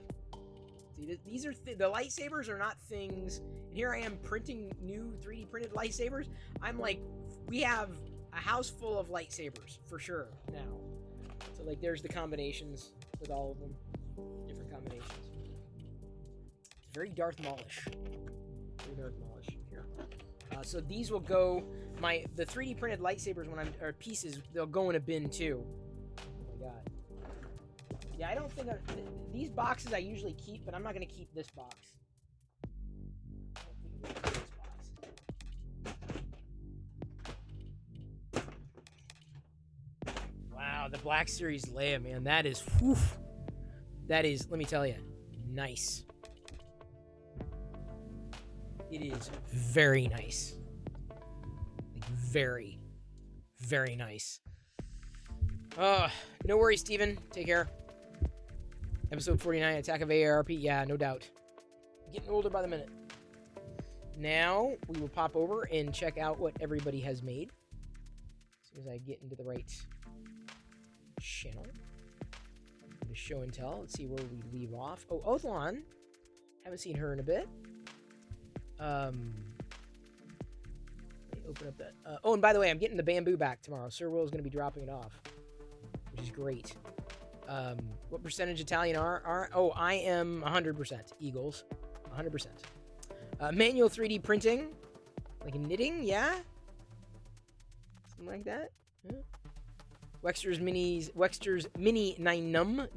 See, these are the lightsabers are not things. And here I am printing new 3D printed lightsabers. I'm like, we have a house full of lightsabers for sure now. So like, there's the combinations with all of them, different combinations. It's very Darth Maulish. Very Darth Maulish here. So these will go, the 3D printed lightsabers or pieces, they'll go in a bin too. Oh my god. Yeah, I don't think, these boxes I usually keep, but I'm not going to keep this box. I don't think I'm gonna keep this box. Wow, the Black Series Leia, man, that is, whew, that is, let me tell you, nice. It is very nice. Like, very, very nice. No worries, Steven. Take care. Episode 49, Attack of AARP. Yeah, no doubt. Getting older by the minute. Now, we will pop over and check out what everybody has made. As soon as I get into the right channel. The show and tell. Let's see where we leave off. Oh, Othlon. Haven't seen her in a bit. Let me open up that. Oh, and by the way, I'm getting the bamboo back tomorrow. Sir Will is going to be dropping it off, which is great. What percentage Italian are? Oh, I am 100%. Eagles, 100%. Manual 3D printing, like knitting, yeah, something like that. Yeah. Wexter's Mini 9num.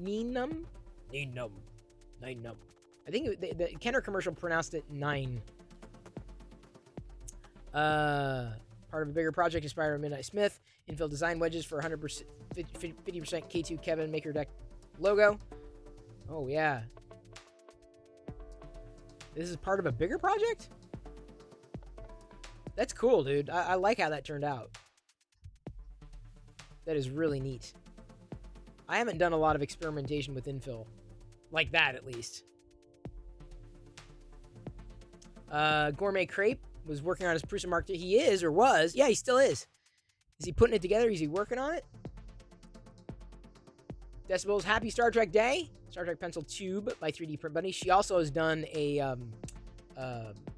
I think the Kenner commercial pronounced it 9. Part of a bigger project inspired by Midnight Smith. Infill design wedges for 100%, 50% K2 Kevin Maker Deck logo. Oh, yeah. This is part of a bigger project? That's cool, dude. I like how that turned out. That is really neat. I haven't done a lot of experimentation with infill. Like that, at least. Gourmet Crepe was working on his Prusa Mark II. He is, or was. Yeah, he still is. Is he putting it together? Is he working on it? Decibel's Happy Star Trek Day. Star Trek Pencil Tube by 3D Print Bunny. She also has done a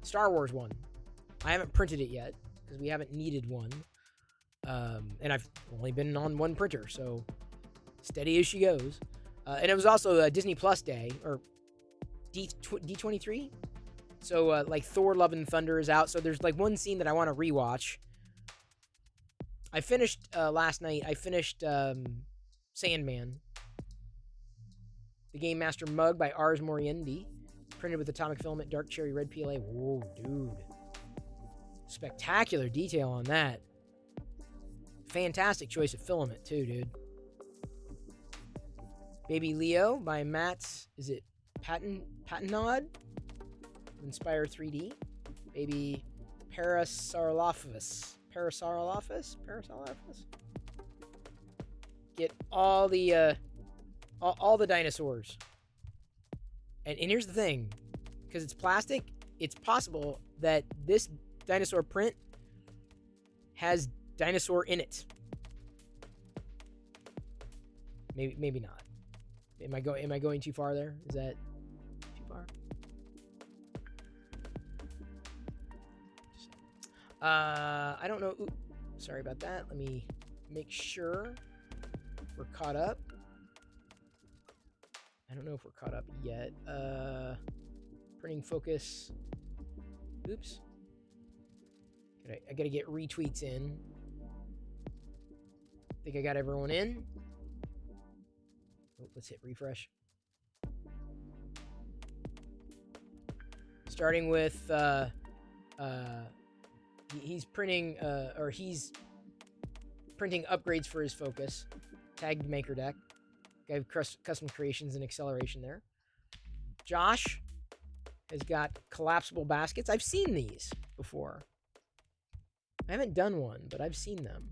Star Wars one. I haven't printed it yet, because we haven't needed one. And I've only been on one printer, so steady as she goes. And it was also a Disney Plus Day, or D23. So, like, Thor Love and Thunder is out. So there's, like, one scene that I want to rewatch. I finished, last night, Sandman. The Game Master mug by Ars Moriendi. Printed with atomic filament, dark cherry red PLA. Whoa, dude. Spectacular detail on that. Fantastic choice of filament too, dude. Baby Leo by Matt, is it Patinod? Inspire 3D. Baby Parasaurolophus. Get all the dinosaurs. And here's the thing, because it's plastic, it's possible that this dinosaur print has dinosaur in it. Maybe not. Am I going too far there? Is that too far? I don't know. Ooh, sorry about that. Let me make sure we're caught up. I don't know if we're caught up yet. Printing focus. Oops. I gotta get retweets in. Think I got everyone in. Oh, let's hit refresh. Starting with he's printing upgrades for his focus. Tagged maker deck. Got custom creations and acceleration there. Josh has got collapsible baskets. I've seen these before. I haven't done one, but I've seen them.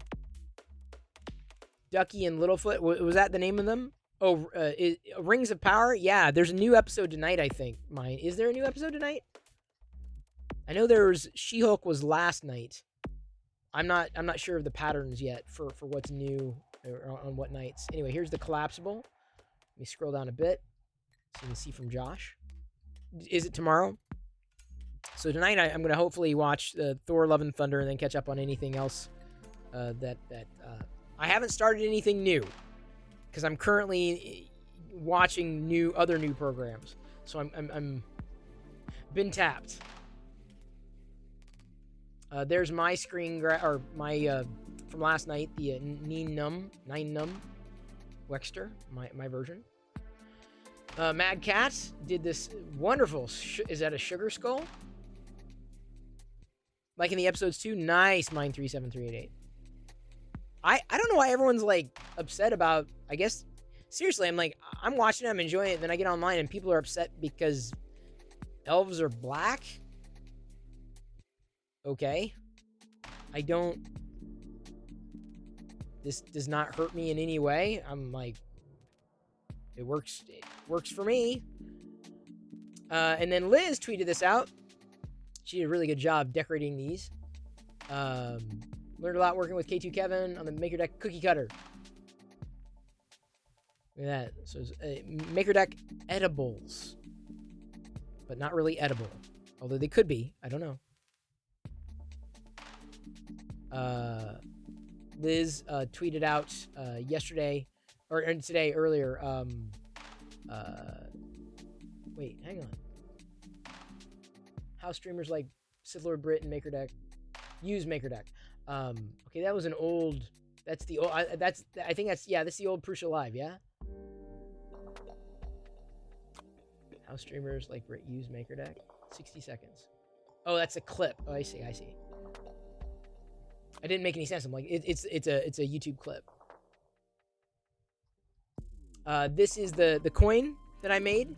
Ducky and Littlefoot, was that the name of them? Oh, Rings of Power? Yeah, there's a new episode tonight, I think. Is there a new episode tonight? I know She-Hulk was last night. I'm not sure of the patterns yet for what's new or on what nights. Anyway, here's the collapsible. Let me scroll down a bit so you can see from Josh. Is it tomorrow? So tonight I'm going to hopefully watch Thor: Love and Thunder and then catch up on anything else that I haven't started anything new because I'm currently watching other new programs. So I'm been tapped. There's my screen or my from last night, the 9 Num Wexter, my version. Mad Cat did this wonderful. Is that a sugar skull? Like in the episodes too. Nice, mine 37388. I don't know why everyone's like upset about. I guess seriously, I'm watching it, I'm enjoying it, and then I get online and people are upset because elves are black. Okay. This does not hurt me in any way. I'm like, it works for me. And then Liz tweeted this out. She did a really good job decorating these. Learned a lot working with K2 Kevin on the Maker Deck cookie cutter. Look at that. So it's Maker Deck edibles. But not really edible. Although they could be. I don't know. Liz tweeted out yesterday or today earlier. Wait, hang on. How streamers like Sith Brit and Maker Deck use Maker Deck. Okay, that was an old. That's the old. I think that's the old Prusa Live. Yeah. How streamers like Brit use Maker Deck. 60 seconds. Oh, that's a clip. Oh, I see. I didn't make any sense. I'm like, it's a YouTube clip. This is the coin that I made,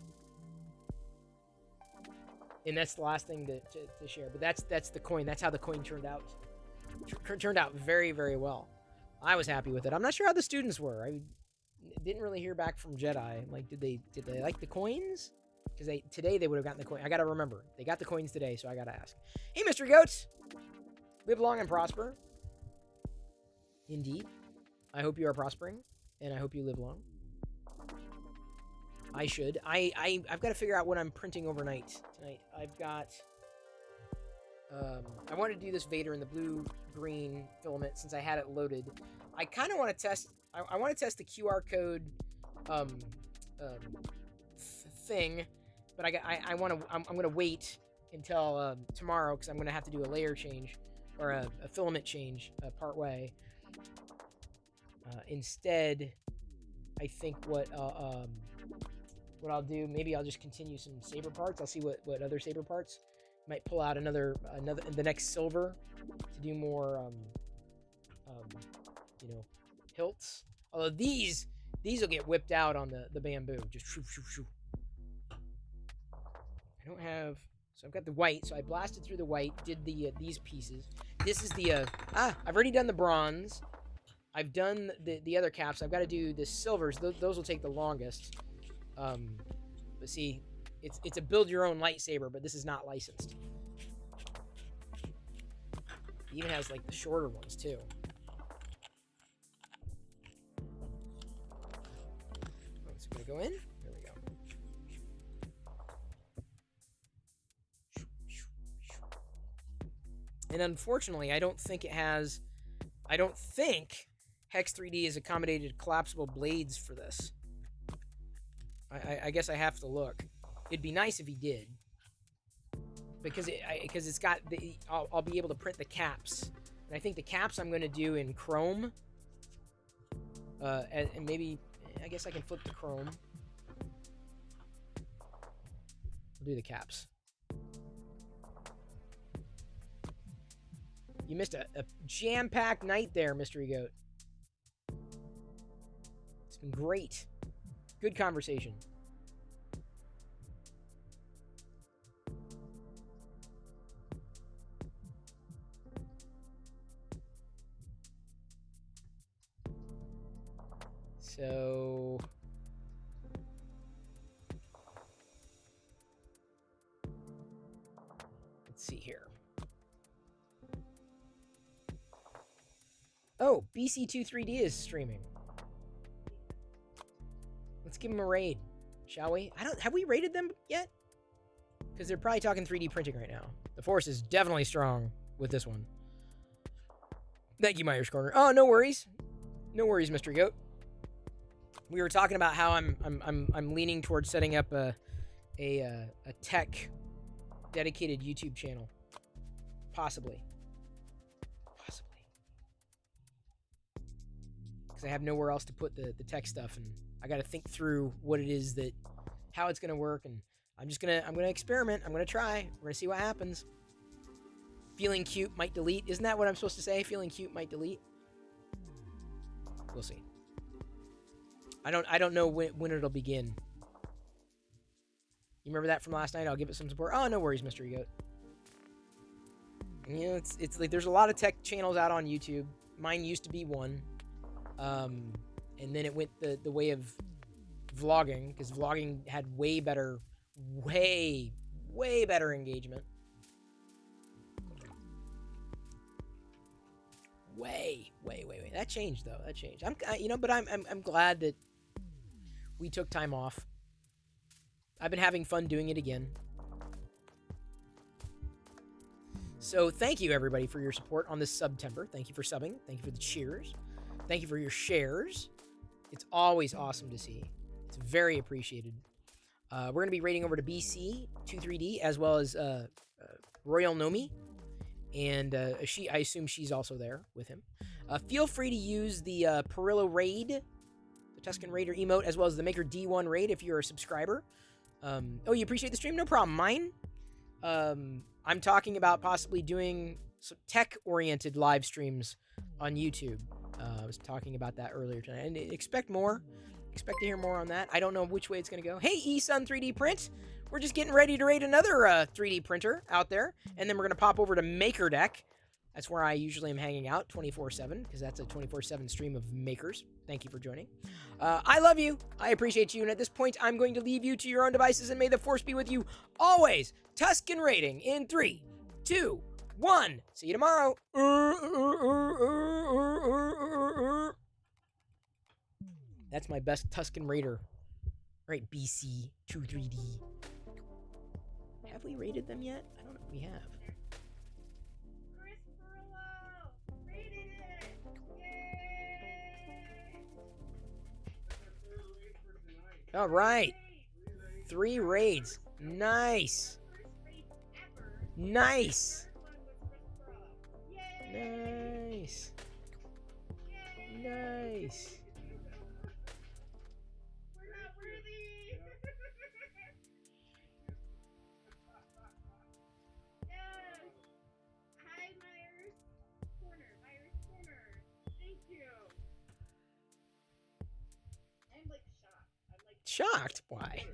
and that's the last thing to share. But that's the coin. That's how the coin turned out. Turned out very, very well. I was happy with it. I'm not sure how the students were. I didn't really hear back from Jedi. I'm like, did they like the coins? Because today they would have gotten the coin. I gotta remember they got the coins today, so I gotta ask. Hey, Mr. Goats, live long and prosper. Indeed. I hope you are prospering, and I hope you live long. I should. I've got to figure out what I'm printing overnight tonight. I've got... I want to do this Vader in the blue-green filament since I had it loaded. I kind of want to test... I want to test the QR code thing, but I'm going to wait until tomorrow because I'm going to have to do a layer change or a filament change part way. Instead, I think what I'll do, maybe I'll just continue some saber parts. I'll see what other saber parts might pull out another the next silver to do more you know, hilts. Although these will get whipped out on the bamboo. Just shoo, shoo, shoo. I don't have... So I've got the white, so I blasted through the white, did the these pieces. This is the... I've already done the bronze. I've done the other caps. I've got to do the silvers. Those will take the longest. But see, it's a build-your-own lightsaber, but this is not licensed. It even has, like, the shorter ones, too. Oh, it's going to go in? There we go. And unfortunately, I don't think Hex 3D has accommodated collapsible blades for this. I guess I have to look. It'd be nice if he did. Because it's got the... I'll be able to print the caps. And I think the caps I'm going to do in chrome. And maybe... I guess I can flip the chrome. I'll do the caps. You missed a jam-packed night there, Mystery Goat. It's been great. Good conversation. So... let's see here. Oh, BC23D is streaming. Let's give them a raid, shall we? Have we raided them yet? Because they're probably talking 3D printing right now. The force is definitely strong with this one. Thank you, Myers Corner. Oh, no worries. No worries, Mystery Goat. We were talking about how I'm leaning towards setting up a tech dedicated YouTube channel. Possibly. Because I have nowhere else to put the tech stuff, and I got to think through what it is how it's gonna work, and I'm gonna experiment. I'm gonna try. We're gonna see what happens. Feeling cute might delete. Isn't that what I'm supposed to say? Feeling cute might delete. We'll see. I don't know when it'll begin. You remember that from last night? I'll give it some support. Oh, no worries, Mystery Goat. You know, it's like there's a lot of tech channels out on YouTube. Mine used to be one. And then it went the way of vlogging, because vlogging had way better engagement. Way. That changed though. That changed. But I'm glad that we took time off. I've been having fun doing it again. So thank you everybody for your support on this September. Thank you for subbing. Thank you for the cheers. Thank you for your shares. It's always awesome to see. It's very appreciated. We're going to be raiding over to BC23D as well as Royal Nomi. And I assume she's also there with him. Feel free to use the Perillo Raid, the Tuscan Raider emote, as well as the Maker D1 Raid if you're a subscriber. Oh, you appreciate the stream? No problem. Mine? I'm talking about possibly doing some tech-oriented live streams on YouTube. I was talking about that earlier tonight. And expect more. Expect to hear more on that. I don't know which way it's going to go. Hey, eSun 3D Print. We're just getting ready to raid another 3D printer out there. And then we're going to pop over to Maker Deck. That's where I usually am hanging out 24/7, because that's a 24/7 stream of makers. Thank you for joining. I love you. I appreciate you. And at this point, I'm going to leave you to your own devices, and may the force be with you always. Tuscan rating in 3, 2, 1. See you tomorrow. That's my best Tuscan Raider. Right, BC 23D. Have we rated them yet? I don't know if we have. Chris Perillo rated it! Yay! All right. 3 raids. Nice. Nice. Nice. Nice. We're not worthy. Yes. Hi, Myers Corner. Myers Corner. Thank you. shocked. Why?